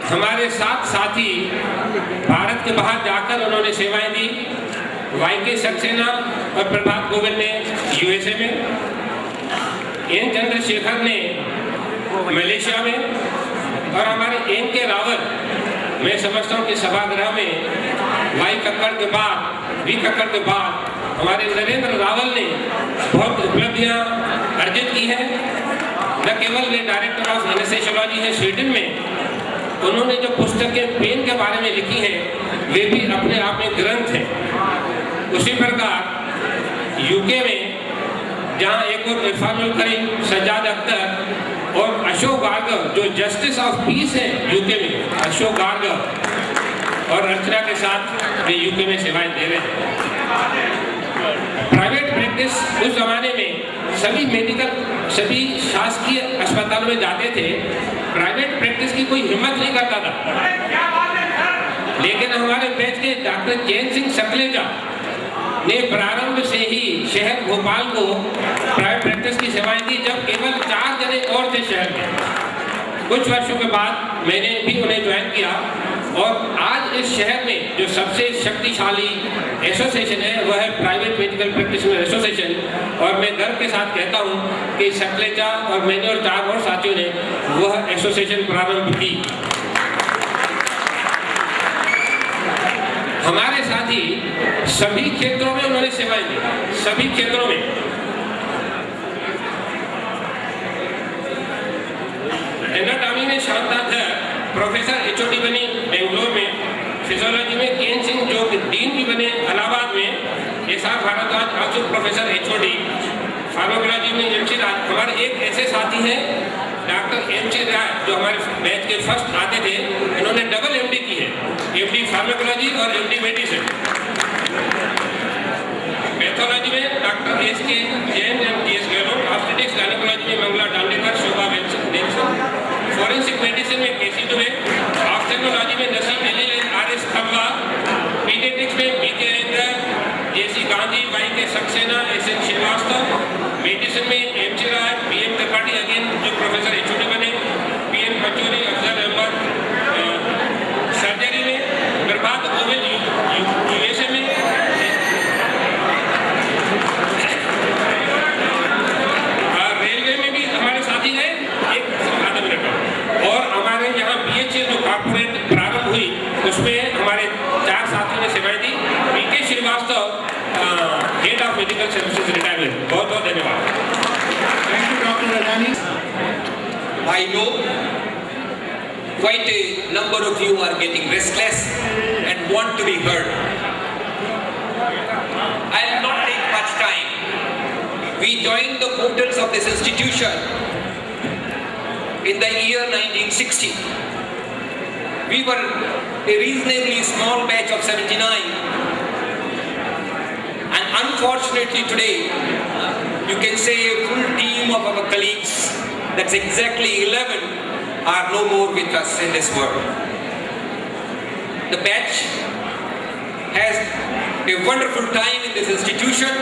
हमारे 7 साथी भारत के बाहर जाकर उन्होंने सेवाएं दी। वाईके सक्सेना और प्रभात गोविंद ने यूएसए में, एन चंद्रशेखर ने मलेशिया में, और हमारे एन के रावत, मैं समझता हूँ कि सभागृह में वाई कक्कड़ के बाद हमारे नरेंद्र रावल ने बहुत उपलब्धियां अर्जित की हैं। न केवल वे डायरेक्टर ऑफ एनेस्थेसियोलॉजी है स्वीडन में, उन्होंने जो पुस्तकें पेन के बारे में लिखी हैं वे भी अपने आप में ग्रंथ हैं। उसी प्रकार यूके में जहां एक और इरफानुल करीम, सज्जाद अख्तर और अशोक भार्गव जो जस्टिस ऑफ पीस है यूके में, अशोक भार्गव और अर्चना के साथ वे यूके में सेवाएं दे रहे हैं। प्राइवेट प्रैक्टिस उस जमाने में सभी शासकीय अस्पतालों में जाते थे, प्राइवेट प्रैक्टिस की कोई हिम्मत नहीं करता था। लेकिन हमारे बैच के डॉक्टर चैन सिंह सकलेजा ने प्रारंभ से ही शहर भोपाल को प्राइवेट प्रैक्टिस की सेवाएं दी, जब केवल 4 जने और थे शहर में। कुछ वर्षों के बाद मैंने भी उन्हें ज्वाइन किया और आज इस शहर में जो सबसे शक्तिशाली एसोसिएशन है वह है प्राइवेट मेडिकल प्रैक्टिशनर एसोसिएशन। और मैं गर्व के साथ कहता हूं कि सकलेजा और मैंने और 4 और साथियों ने वह एसोसिएशन प्रारंभ की। हमारे साथी सभी क्षेत्रों में उन्होंने सेवाएं दी, सभी क्षेत्रों में। एनाटॉमी में शांता धर प्रोफेसर एचओडी बनी बेंगलोर में, फिजियोलॉजी में केन सिंह जो डीन भी बने इलाहाबाद में, SR Bhardwaj also professor HOD, pharmacology में एमसी राज। हमारे एक ऐसे साथी हैं डॉक्टर एमसी राज जो हमारे बैच के फर्स्ट आते थे, इन्होंने डबल एमडी की है, एमडी फार्माकोलॉजी और एमडी मेडिसिन। पैथोलॉजी में doctor S K Jain and TS Gehlot, obstetrics gynaecology में Mangala Dandekar, Shobha Nelson, forensic medicine में केसी दुबे, ऑप्थेल्मोलॉजी में नसीम एलिल, आरएस खम्बा, पीडियाट्रिक्स में BK Rendra, JC Gandhi, YK Saxena, SN Srivastava, medicine में MC Raj, PM Tripathi again जो प्रोफेसर एचओडी बने, पीएम पचौरी, अफजल अहमद, सर्जरी में प्रभात गोविंद यूएसए में, रेलवे में भी हमारे साथी हैं। आधा मिनट और हमारे यहाँ बीएचए जो कॉर्पोरेट प्रारंभ हुई उसमें हमारे 4 साथियों ने सेवाएं दी। BK Shrivastava head of medical services retirement. बहुत बहुत धन्यवाद। Thank you doctor Rajani. I know quite a number of you are getting restless and want to be heard. I will not take much time. We joined the portals of this institution in the year 1960. We were a reasonably small batch of 79, and unfortunately today you can say a full team of our colleagues, that's exactly 11, are no more with us in this world. The batch has a wonderful time in this institution,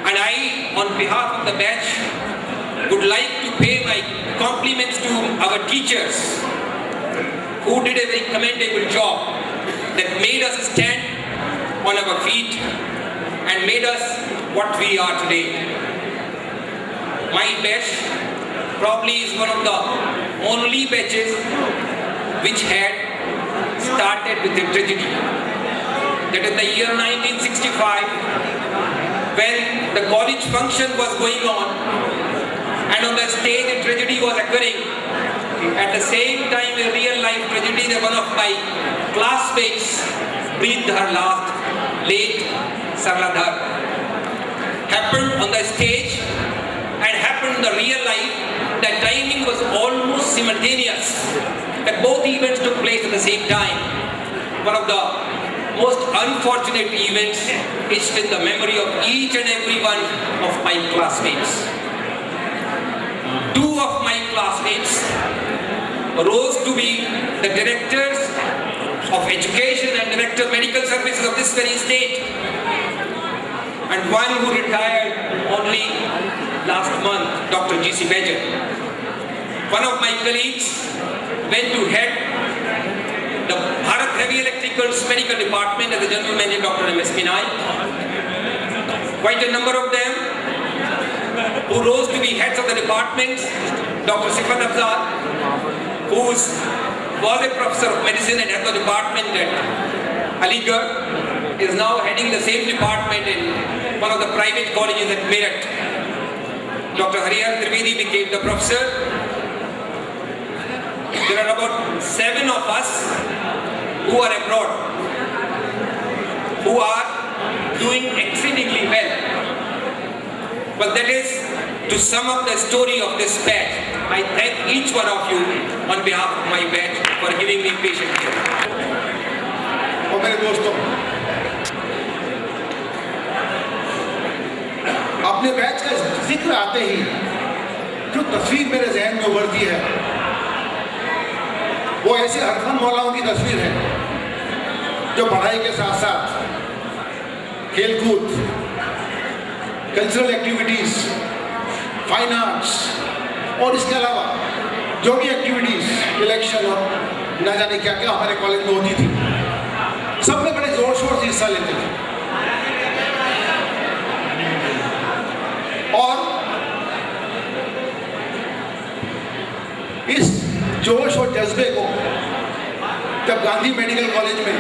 and I, on behalf of the batch, would like to pay my compliments to our teachers who did a very commendable job that made us stand on our feet and made us what we are today. My batch probably is one of the only batches which had started with a tragedy. That in the year 1965, when the college function was going on and on the stage a tragedy was occurring, at the same time a real life tragedy that one of my classmates breathed her last, late Sarladhar. Happened on the stage and happened in the real life, the timing was almost simultaneous. That both events took place at the same time. One of the most unfortunate events etched in the memory of each and every one of my classmates. Two of my classmates rose to be the directors of education and director of medical services of this very state, and one who retired only last month, Dr. G.C. Bajaj. One of my colleagues went to head the Bharat Heavy Electricals Medical Department as the General Manager, Dr. M.S. Minai. Quite a number of them who rose to be heads of the departments, Dr. Sifat Afzal, who was a professor of medicine and head of the department at Aligarh, is now heading the same department in one of the private colleges at Meerut. Dr. Harihar Trivedi became the professor. There are about 7 of us who are abroad, who are doing exceedingly well. But that is to sum up the story of this batch. I thank each one of you on behalf of my batch for giving me patient care. और मेरे दोस्तों, अपने batch का जिक्र आते ही जो तस्वीर मेरे जहन में उभरती है वो ऐसे हरफन मौलाओं की तस्वीर है जो पढ़ाई के साथ साथ खेलकूद, कल्चरल एक्टिविटीज, फाइन आर्ट्स और इसके अलावा जो भी एक्टिविटीज, इलेक्शन और न जाने क्या क्या हमारे कॉलेज में होती थी, सब में बड़े जोर शोर से हिस्सा लेते थे। और इस जोश और जज्बे को जब गांधी मेडिकल कॉलेज में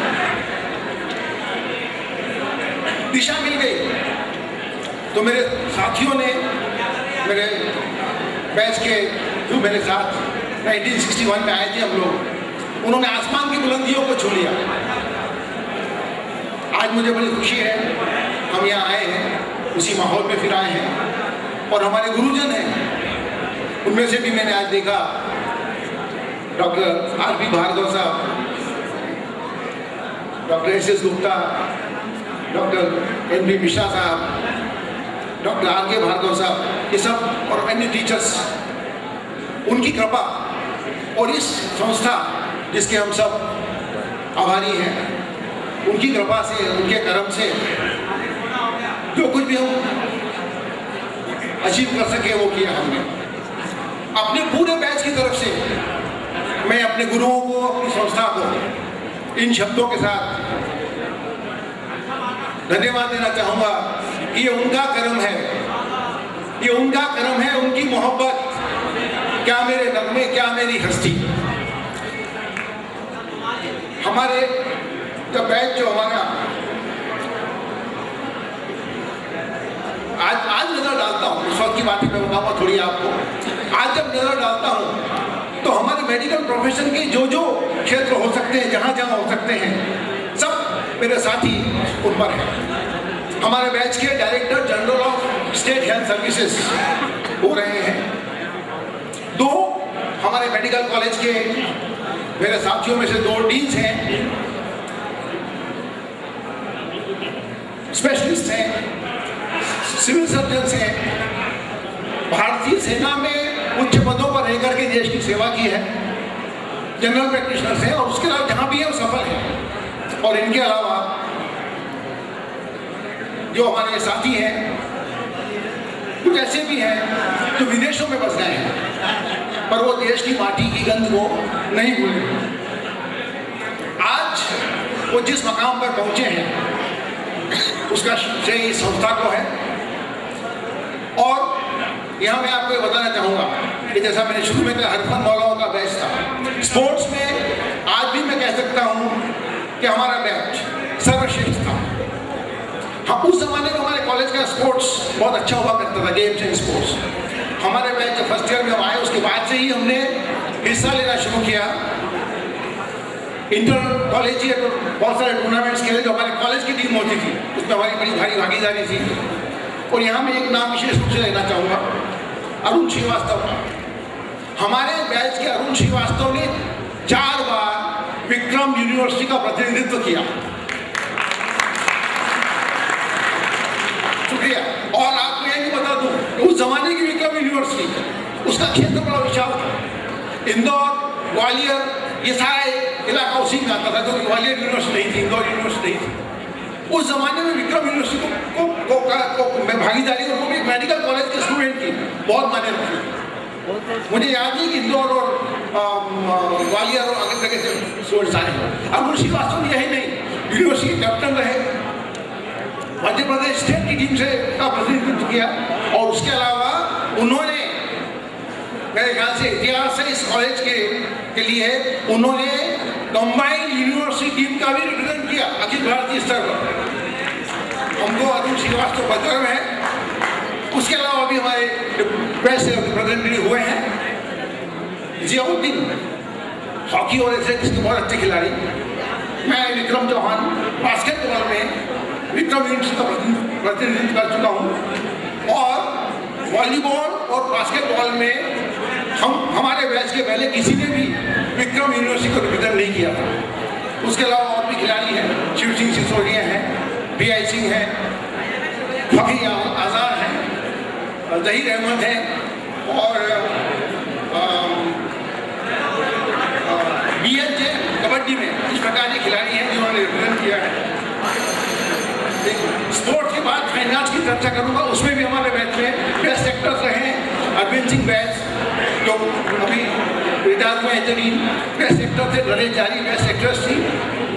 दिशा मिल गई तो मेरे साथियों ने, मेरे बैच के जो मेरे साथ 1961 में आए थे हम लोग, उन्होंने आसमान की बुलंदियों को छू लिया। आज मुझे बड़ी खुशी है, हम यहाँ आए हैं, उसी माहौल में फिर आए हैं और हमारे गुरुजन हैं, उनमें से भी मैंने आज देखा डॉक्टर आर.पी. भार्गव साहब, doctor SS. Gupta, doctor NB. Mishra साहब, डॉक्टर आर.के. भार्गव साहब, ये सब और अन्य टीचर्स, उनकी कृपा और इस संस्था जिसके हम सब आभारी हैं, उनकी कृपा से, उनके कर्म से जो कुछ भी हम अचीव कर सके वो किया हमने। अपने पूरे बैच की तरफ से मैं अपने गुरुओं को, अपनी संस्था को इन शब्दों के साथ धन्यवाद देना चाहूँगा कि ये उनका कर्म है, ये उनका कर्म है, उनकी मोहब्बत, क्या मेरे नगमे, क्या मेरी हस्ती। हमारे जब बैच जो हमारा आज नजर डालता हूँ, उस वक्त की बातें मैं बताऊंगा थोड़ी आपको। आज जब नजर डालता हूँ तो हमारे मेडिकल प्रोफेशन के जो जो क्षेत्र हो सकते हैं, जहाँ जहाँ हो सकते हैं, सब मेरे साथी उन पर हैं। हमारे बैच के director general of state health services हो रहे हैं। 2 हमारे मेडिकल कॉलेज के मेरे साथियों में से 2 डीन्स हैं, स्पेशलिस्ट हैं, सिविल सर्जन हैं, भारतीय सेना में उच्च पदों पर रहकर के देश की सेवा की है, जनरल प्रैक्टिशनर्स हैं और उसके अलावा जहाँ भी है वो सफल है। और इनके अलावा जो हमारे साथी हैं, कुछ ऐसे भी हैं जो विदेशों में बस गए हैं पर वो देश की माटी की गंध को नहीं भूले। आज वो जिस मकाम पर पहुंचे हैं उसका श्रेय इस संस्था को है। और यहाँ मैं आपको ये बताना चाहूँगा कि जैसा मैंने शुरू में कहा, हरफन मौलाओं का बैच था। स्पोर्ट्स में आज भी मैं कह सकता हूँ कि हमारा बैच सर्वश्रेष्ठ था। हाँ, उस जमाने में हमारे कॉलेज का स्पोर्ट्स बहुत अच्छा हुआ करता था, गेम्स एंड स्पोर्ट्स। हमारे बैच जब फर्स्ट ईयर में हम आए उसके बाद से ही हमने हिस्सा लेना शुरू किया। इंटर कॉलेज बहुत सारे टूर्नामेंट्स खेले जो हमारे कॉलेज की टीम होती थी, उसमें हमारी बड़ी भारी भागीदारी थी। और यहाँ मैं एक नाम विशेष रूप से लेना चाहूँगा, अरुण श्रीवास्तव का। हमारे बैच के अरुण श्रीवास्तव ने 4 बार विक्रम यूनिवर्सिटी का प्रतिनिधित्व किया। शुक्रिया। और आपको यह भी बता दूं कि उस जमाने की विक्रम यूनिवर्सिटी, उसका क्षेत्र बड़ा विशाल था। इंदौर, ग्वालियर, ये सारा इलाका उसी में आता था, क्योंकि ग्वालियर यूनिवर्सिटी नहीं थी, इंदौर यूनिवर्सिटी नहीं थी। उस जमाने में विक्रम यूनिवर्सिटी को मैं भागीदारी और वो भी मेडिकल कॉलेज के स्टूडेंट की बहुत मान्यता थी। मुझे याद नहीं कि इंदौर और ग्वालियर और अगल जगह से स्टूडेंट्स आए हैं। अरुण श्रीवास्तव यही नहीं, यूनिवर्सिटी कैप्टन रहे, मध्य प्रदेश स्टेट की टीम से का प्रतिनिधित्व किया, और उसके अलावा उन्होंने मेरे ख्याल से इतिहास है इस कॉलेज के लिए उन्होंने कंबाइंड यूनिवर्सिटी टीम का भी रिप्रेजेंट किया अखिल भारतीय स्तर पर। हमको अरुण श्रीवास्तव पर गर्व है। उसके अलावा भी हमारे प्रेस रिप्रेजेंटेटिव हुए हैं। जियाउद्दीन हॉकी और एथलेटिक्स के बहुत अच्छे खिलाड़ी। मैं विक्रम चौहान बास्केटबॉल में विक्रम यूनिवर्सिटी का प्रतिनिधित्व कर चुका हूँ, और वॉलीबॉल और बास्केटबॉल में हमारे बैच के पहले किसी ने भी विक्रम यूनिवर्सिटी को रिप्रेजेंट नहीं किया था। उसके अलावा और भी खिलाड़ी हैं, शिव सिंह सिसोदिया हैं, BI सिंह हैं, फखरी आज़ाद हैं, जहीर अहमद हैं, और BLJ कबड्डी में इस प्रकार के खिलाड़ी हैं जिन्होंने रिप्रेजेंट किया है। स्पोर्ट्स के बाद फाइनेंस की चर्चा करूंगा, उसमें भी हमारे बैच में बेस्ट एक्टर्स रहे हैं। अरविंद सिंह बैच जो अभी रिटायर हुए हैं, बेस्ट एक्टर थे। नरेश जारी बेस्ट एक्ट्रेस थी।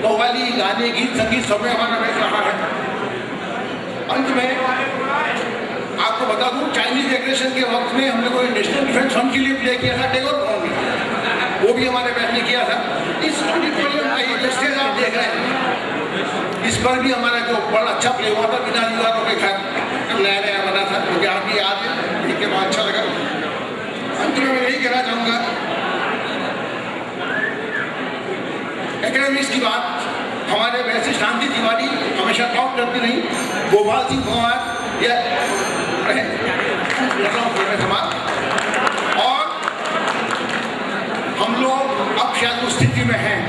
कव्वाली, गाने, गीत, संगीत सब में हमारा बैच रहा है। अंत में आपको बता दूं, चाइनीज एग्रेशन के वक्त में हमने कोई नेशनल डिफेंस फंड के लिए प्ले किया था टैगोर भवन में, वो भी हमारे बैच ने किया था। इस ऑडिटोरियम का ये स्टेज आप देख रहे हैं, इस पर भी हमारा जो बड़ा अच्छा प्ले हुआ था बिना दीवारों के घर, नया नया बना था, क्योंकि आपकी याद है, देख के बहुत अच्छा लगा। अंत में मैं यही कहना चाहूँगा, एकेडमिक्स की बात हमारे वैसे शांति तिवारी हमेशा टॉप करती रही, गोपाल सिंह कुमार या और हम लोग अब शायद उस स्थिति में हैं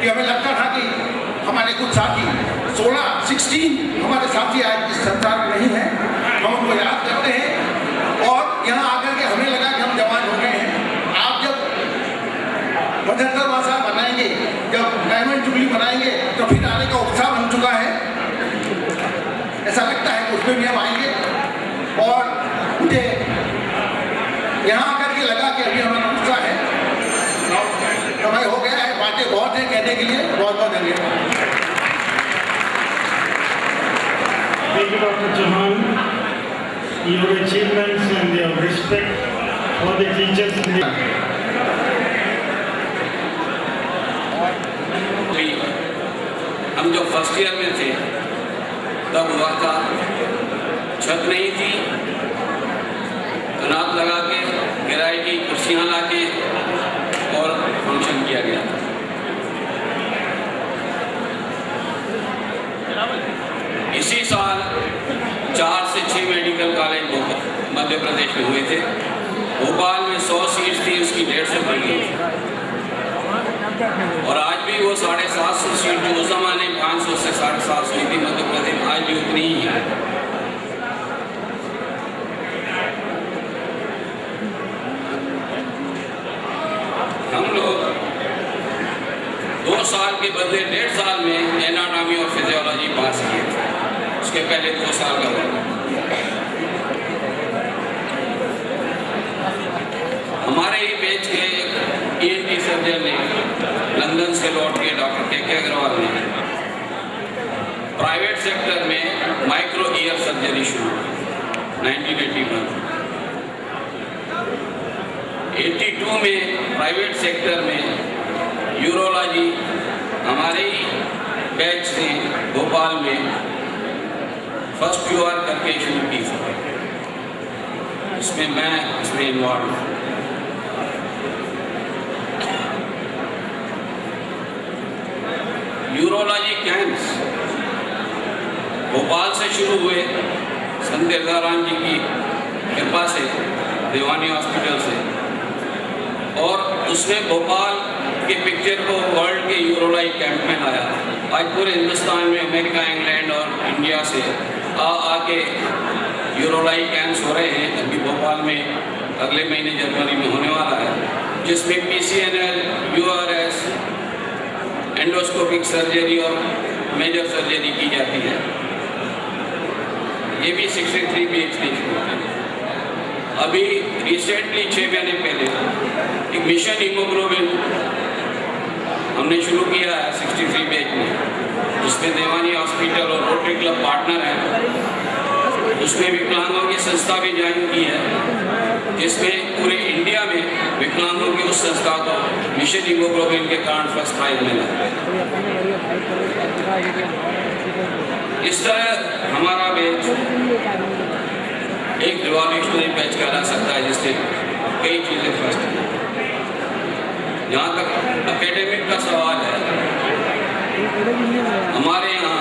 कि हमें लगता था कि हमारे कुछ साथी 16 हमारे साथी आज इस संसार में नहीं है, हम उनको याद करते हैं, और यहाँ आकर के हमें लगा कि हम जवान हो गए हैं। आप जब 75वां साल बनाएंगे, जब डायमंड जुबली बनाएंगे, तो फिर आने का उत्साह बन चुका है। ऐसा लगता है कि उसमें भी हम आएंगे, और मुझे यहाँ आकर के लगा कि अभी हमारा उत्साह है, समय हो गया है, बातें बहुत हैं कहने के लिए। बहुत बहुत धन्यवाद। Thank you, Dr. Chauhan. Your achievements and your respect for the teachers. हम जब फर्स्ट ईयर में थे तब हुआ था, छत नहीं थी, कनात लगा के, किराए की कुर्सियाँ ला के और फंक्शन किया गया था। इसी साल 4 से 6 मेडिकल कॉलेज मध्य प्रदेश में हुए थे। भोपाल में 100 सीट थी, उसकी 150 बन गई थी, और आज भी वो 750 सीट जो उस जमाने 500 से 750 हुई थी मध्य प्रदेश, आज भी उतनी ही है। हम लोग 2 साल के बदले 1.5 साल में एनाटॉमी और फिजियोलॉजी पास किए थे, उसके पहले 2 साल का हुआ। हमारे ही बैच के ENT सर्जन ने लंदन से लौट के डॉक्टर KK अग्रवाल ने प्राइवेट सेक्टर में माइक्रो ईयर सर्जरी शुरू 1981। 82 में प्राइवेट सेक्टर में यूरोलॉजी हमारे ही बैच ने भोपाल में फर्स्ट QR करके शुरू की थी, इसमें मैं इसमें इन्वॉल्व हूँ। यूरोलॉजी कैंप्स भोपाल से शुरू हुए, संत राम जी की कृपा से देवानी हॉस्पिटल से, और उसमें भोपाल के पिक्चर को वर्ल्ड के यूरोलाइट कैंप में लाया। आज पूरे हिंदुस्तान में अमेरिका, इंग्लैंड और इंडिया से आके यूरोलाइट कैंप्स हो रहे हैं। अभी भोपाल में अगले महीने जनवरी में होने वाला है, जिसमें PCNL, URS, एंडोस्कोपिक सर्जरी और मेजर सर्जरी की जाती है। ये भी 63 PhD शुरू है। अभी रिसेंटली 6 महीने पहले एक मिशन हीमोग्लोबिन हमने शुरू किया है 63 बैच में, जिसमें देवानी हॉस्पिटल और रोटरी क्लब पार्टनर हैं। उसमें विकलांगों की संस्था भी ज्वाइन की है, जिसमें पूरे इंडिया में विकलांगों की उस संस्था को मिशन हीमोग्लोबिन के कारण फर्स्ट प्राइज मिला। इस तरह हमारा बैच एक रिवॉल्यूशनरी बैच कहला सकता है, जिससे कई चीज़ें फर्स्ट हैं। जहाँ तक एकेडमिक का सवाल है, हमारे यहाँ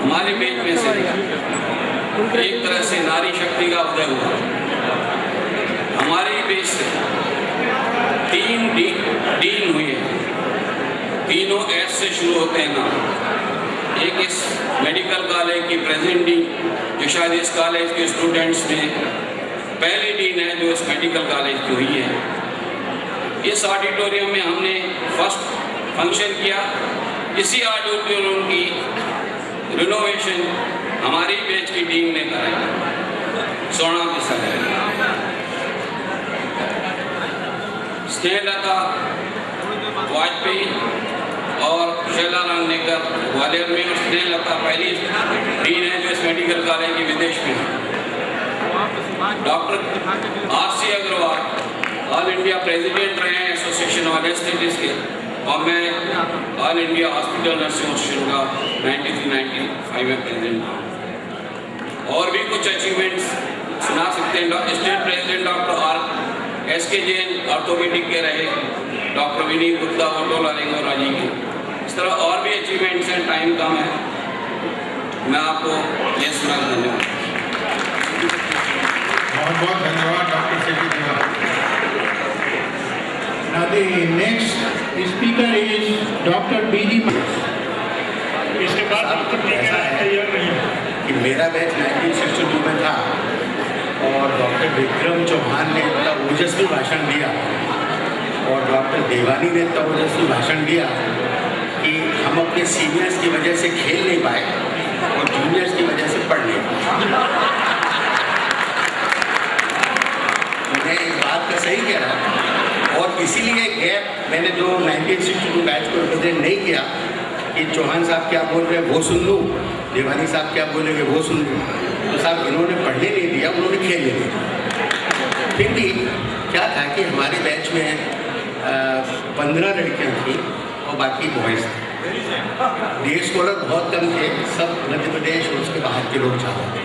हमारे बैच में से एक तरह से नारी शक्ति का उदय हुआ। हमारे बैच से 3 डीन हुए, तीनों एस से शुरू होते हैं नाम। एक इस मेडिकल कॉलेज की प्रेजेंट डीन, जो शायद इस कॉलेज के स्टूडेंट्स में पहली डीन है जो इस मेडिकल कॉलेज की हुई है। इस ऑडिटोरियम में हमने फर्स्ट फंक्शन किया। इसी ऑडिटोरियम की रिनोवेशन हमारी बैच की टीम ने कराई, सोना बिसारी, स्नेहलता वाजपेयी और शैलाराम नेकर ग्वालियर में, और स्नेहलता पहली डीन है जो इस मेडिकल कॉलेज की विदेश में है। Doctor RC Agrawal all India president रहे हैं एसोसिएशन ऑफ एनेस्थेटिस्ट के, और मैं all India hospital nursing association का 93-95 में प्रेसिडेंट हूँ। और भी कुछ अचीवमेंट्स सुना सकते हैं। State president doctor SK Jain orthopaedic के रहे, डॉक्टर विनीत गुप्ता ऑटो लारिंग और राजी के। इस तरह और भी अचीवमेंट्स हैं, टाइम कम है, मैं आपको ये सुना। धन्यवाद। बहुत बहुत धन्यवाद doctor Sethi ji. Now the next speaker is Dr. BG। इसके बाद ऐसा है कि मेरा बैच 1962 में था और डॉक्टर विक्रम चौहान ने इतना ओजस्वी भाषण दिया और डॉक्टर देवानी ने इतना ओजस्वी भाषण दिया कि हम अपने सीनियर्स की वजह से खेल नहीं पाए और जूनियर्स की वजह से पढ़ नहीं पाए। मैं इस बात का सही कह रहा हूँ और इसीलिए गैप मैंने जो 1962 बैच को रिप्रेजेंट नहीं किया कि चौहान साहब क्या बोल रहे हैं वो सुन लूँ, देवानी साहब क्या बोलेंगे वो सुन लूँ, तो साहब इन्होंने पढ़ने नहीं दिया, उन्होंने खेलने दिया। फिर भी क्या था कि हमारे बैच में 15 लड़कियाँ थी और बाकी बॉयज़ थे। डे स्कॉलर बहुत कम थे, सब मध्य प्रदेश और उसके बाहर के लोग ज़्यादा थे।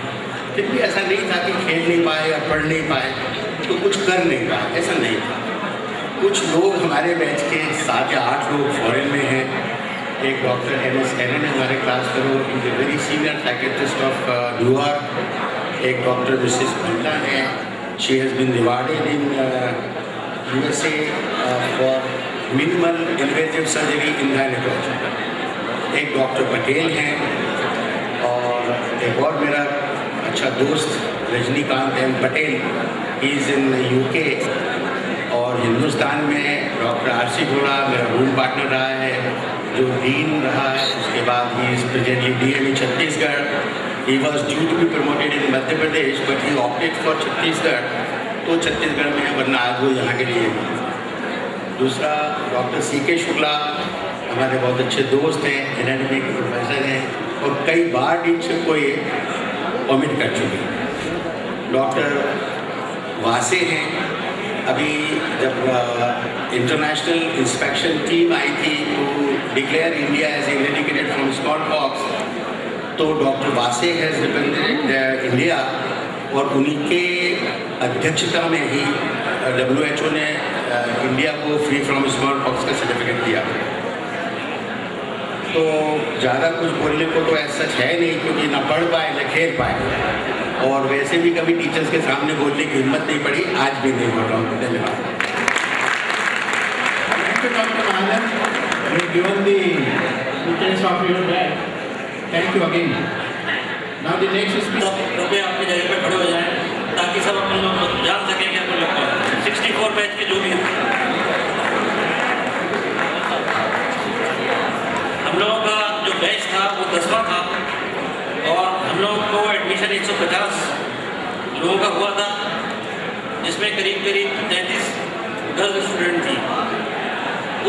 फिर भी ऐसा नहीं था कि खेल नहीं पाए या पढ़ नहीं पाए तो कुछ कर नहीं पाए, ऐसा नहीं था। कुछ लोग हमारे बैच के 7 या 8 लोग फॉरेन में हैं। एक डॉक्टर MS एलन है हमारे class fellow, is a very senior psychiatrist of New York. एक डॉक्टर मिसेस भंटा है, she has been rewarded in USA for minimal invasive surgery in gynaecology. एक डॉक्टर पटेल हैं और एक और मेरा अच्छा दोस्त Rajinikanth M Patel, he is in UK। और हिंदुस्तान में डॉक्टर RC घोड़ा मेरा रूम पार्टनर रहा है, जो डीन रहा है। उसके बाद he is presently DME Chhattisgarh. He was due to be promoted in Madhya Pradesh but he opted for Chhattisgarh, तो छत्तीसगढ़ में है, वरना आज वो यहाँ के लिए। दूसरा डॉक्टर CK शुक्ला हमारे बहुत अच्छे दोस्त हैं, एनाटॉमी के प्रोफेसर हैं और कई बार डीनशिप को ये ओमिट कर चुके हैं। डॉक्टर वासे हैं। अभी जब इंटरनेशनल इंस्पेक्शन टीम आई थी to declare India as eradicated from smallpox, तो doctor Vase has represented India और उन्हीं के अध्यक्षता में ही WHO ने इंडिया को फ्री फ्रॉम स्मॉल पॉक्स का सर्टिफिकेट दिया। तो ज़्यादा कुछ बोलने को तो ऐसा सच है नहीं, क्योंकि ना पढ़ पाए न खेल पाए, और वैसे भी कभी टीचर्स के सामने बोलने की हिम्मत नहीं पड़ी, आज भी नहीं बोल रहा हूँ। धन्यवाद। Dr. Mahajan, you have given the details of your bag. Thank you again. Now the next speaker. कृपया अपनी जगह पर खड़े हो जाएं ताकि सब अपन लोग जान सकें कि अपन लोग 64 बैच के जो भी हैं। हम लोगों का जो बैच था वो 10वां था और हम लोगों को एडमिशन 150 लोगों का हुआ था, जिसमें करीब 33 गर्ल्स स्टूडेंट थी।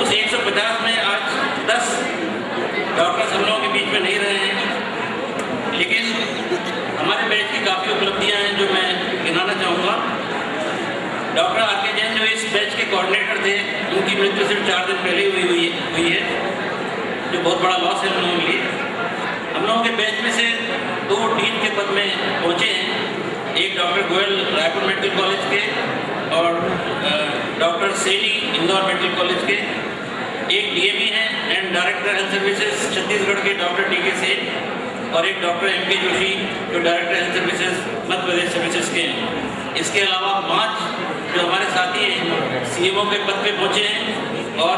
उस 150 में आज 10 डॉक्टर्स हम लोगों के बीच में नहीं रहे हैं, लेकिन हमारे बैच की काफ़ी उपलब्धियां हैं जो मैं गिनाना चाहूँगा। Doctor RK. जैन जो इस बैच के कोऑर्डिनेटर थे, उनकी मृत्यु सिर्फ 4 दिन पहले हुई है, जो बहुत बड़ा लॉस है हम लोगों के लिए। हम लोगों के बैच में से 2 डीन के पद में पहुँचे हैं, एक doctor Goyal Raipur medical college के और डॉक्टर सेनी इंदौर मेडिकल कॉलेज के, एक डीएमई हैं and director health services Chhattisgarh के डॉक्टर डी.के. सेन, और एक डॉक्टर एम.के. जोशी जो director health services Madhya Pradesh services के हैं। इसके अलावा 5 जो हमारे साथी हैं सीएमओ के पद पे पहुँचे हैं और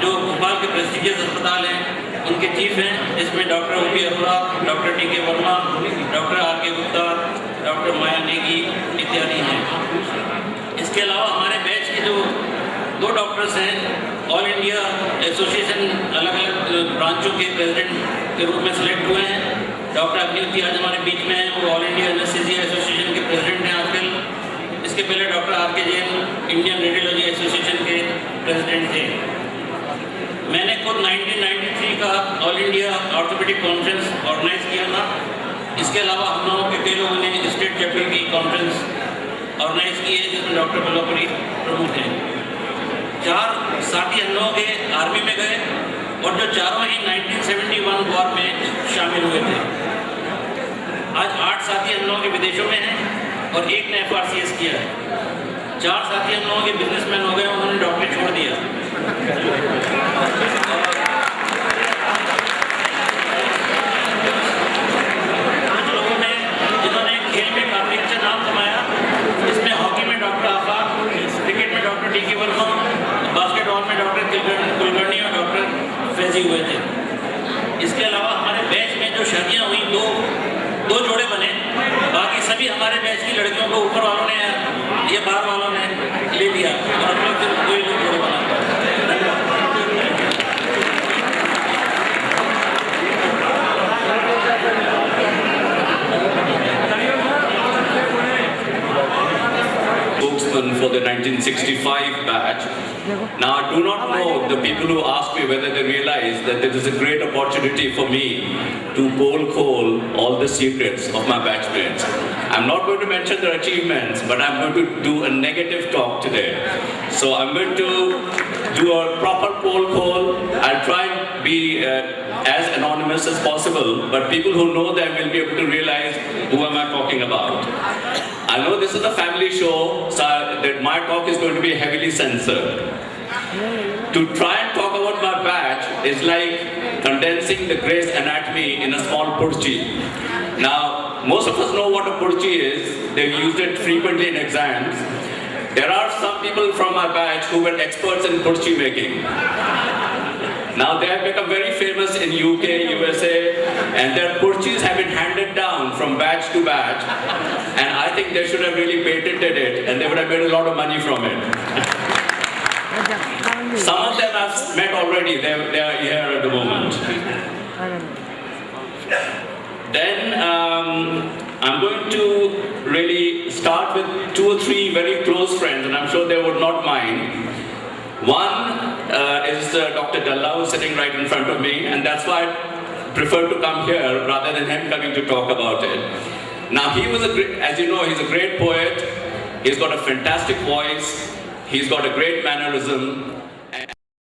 जो भोपाल के प्रेस्टिजियस अस्पताल हैं उनके चीफ हैं, जिसमें doctor OP. Arora, doctor TK. Verma, doctor RK. Gupta, doctor Maya Negi इत्यादि हैं। इसके अलावा हमारे बैच के जो 2 डॉक्टर्स हैं ऑल इंडिया एसोसिएशन अलग अलग ब्रांचों के प्रेसिडेंट के रूप में सिलेक्ट हुए हैं। डॉक्टर अग्निहोत्री आज हमारे बीच में हैं, वो ऑल इंडिया एनेस्थीसिया एसोसिएशन के प्रेसिडेंट हैं आजकल। इसके पहले doctor RK. Jain Indian radiology association के प्रेसिडेंट थे। मैंने खुद 1993 का all India orthopaedic conference organise किया था। इसके अलावा हम लोगों के कई लोगों ने स्टेट चैप्टर की कॉन्फ्रेंस ऑर्गेनाइज की है, जिसमें डॉक्टर बल्लभपुरी प्रमुख हैं। 4 साथी हम लोगों के आर्मी में गए और जो चारों ही 1971 वॉर में शामिल हुए थे। आज 8 साथी हम लोगों के विदेशों में हैं और एक ने FRCS किया है। 4 साथी हम लोगों के बिजनेसमैन हो गए, उन्होंने डॉक्टरी छोड़ दिया। कुछ लोगों ने जिन्होंने खेल में काफी अच्छा नाम कमाया, इसमें हॉकी में डॉक्टर आफा, क्रिकेट में डॉक्टर डी.के. वर्मा, बास्केटबॉल में डॉक्टर कुलकर्णी और डॉक्टर फैजी हुए थे। इसके अलावा हमारे बैच में जो शादियां हुई, दो जोड़े बने, बाकी सभी हमारे बैच की लड़कियों को ऊपर वालों ने या बाहर वालों ने ले लिया और हम लोग सिर्फ 2 ही लोग जोड़े बना। Spokesman for the 1965 batch. Now, I do not know the people who ask me whether they realize that this is a great opportunity for me to call all the secrets of my batchmates. I'm not going to mention their achievements, but I'm going to do a negative talk today. So I'm going to do a proper call. I'll try and be as anonymous as possible, but people who know them will be able to realize who am I talking about. I know this is a family show, so that my talk is going to be heavily censored. To try and talk about my batch is like condensing the Grey's Anatomy in a small purchi. Now, most of us know what a purchi is. They've used it frequently in exams. There are some people from my batch who were experts in purchi making. Now they have become very famous in UK, USA, and their purchis have been handed down from batch to batch. And I think they should have really patented it, and they would have made a lot of money from it. Some of them I've met already. They are here at the moment. Then I'm going to really start with 2 or 3 very close friends, and I'm sure they would not mind. One is Dr. Dalla, who's sitting right in front of me, and that's why I prefer to come here rather than him coming to talk about it. Now, he was as you know, he's a great poet. He's got a fantastic voice. He's got a great mannerism.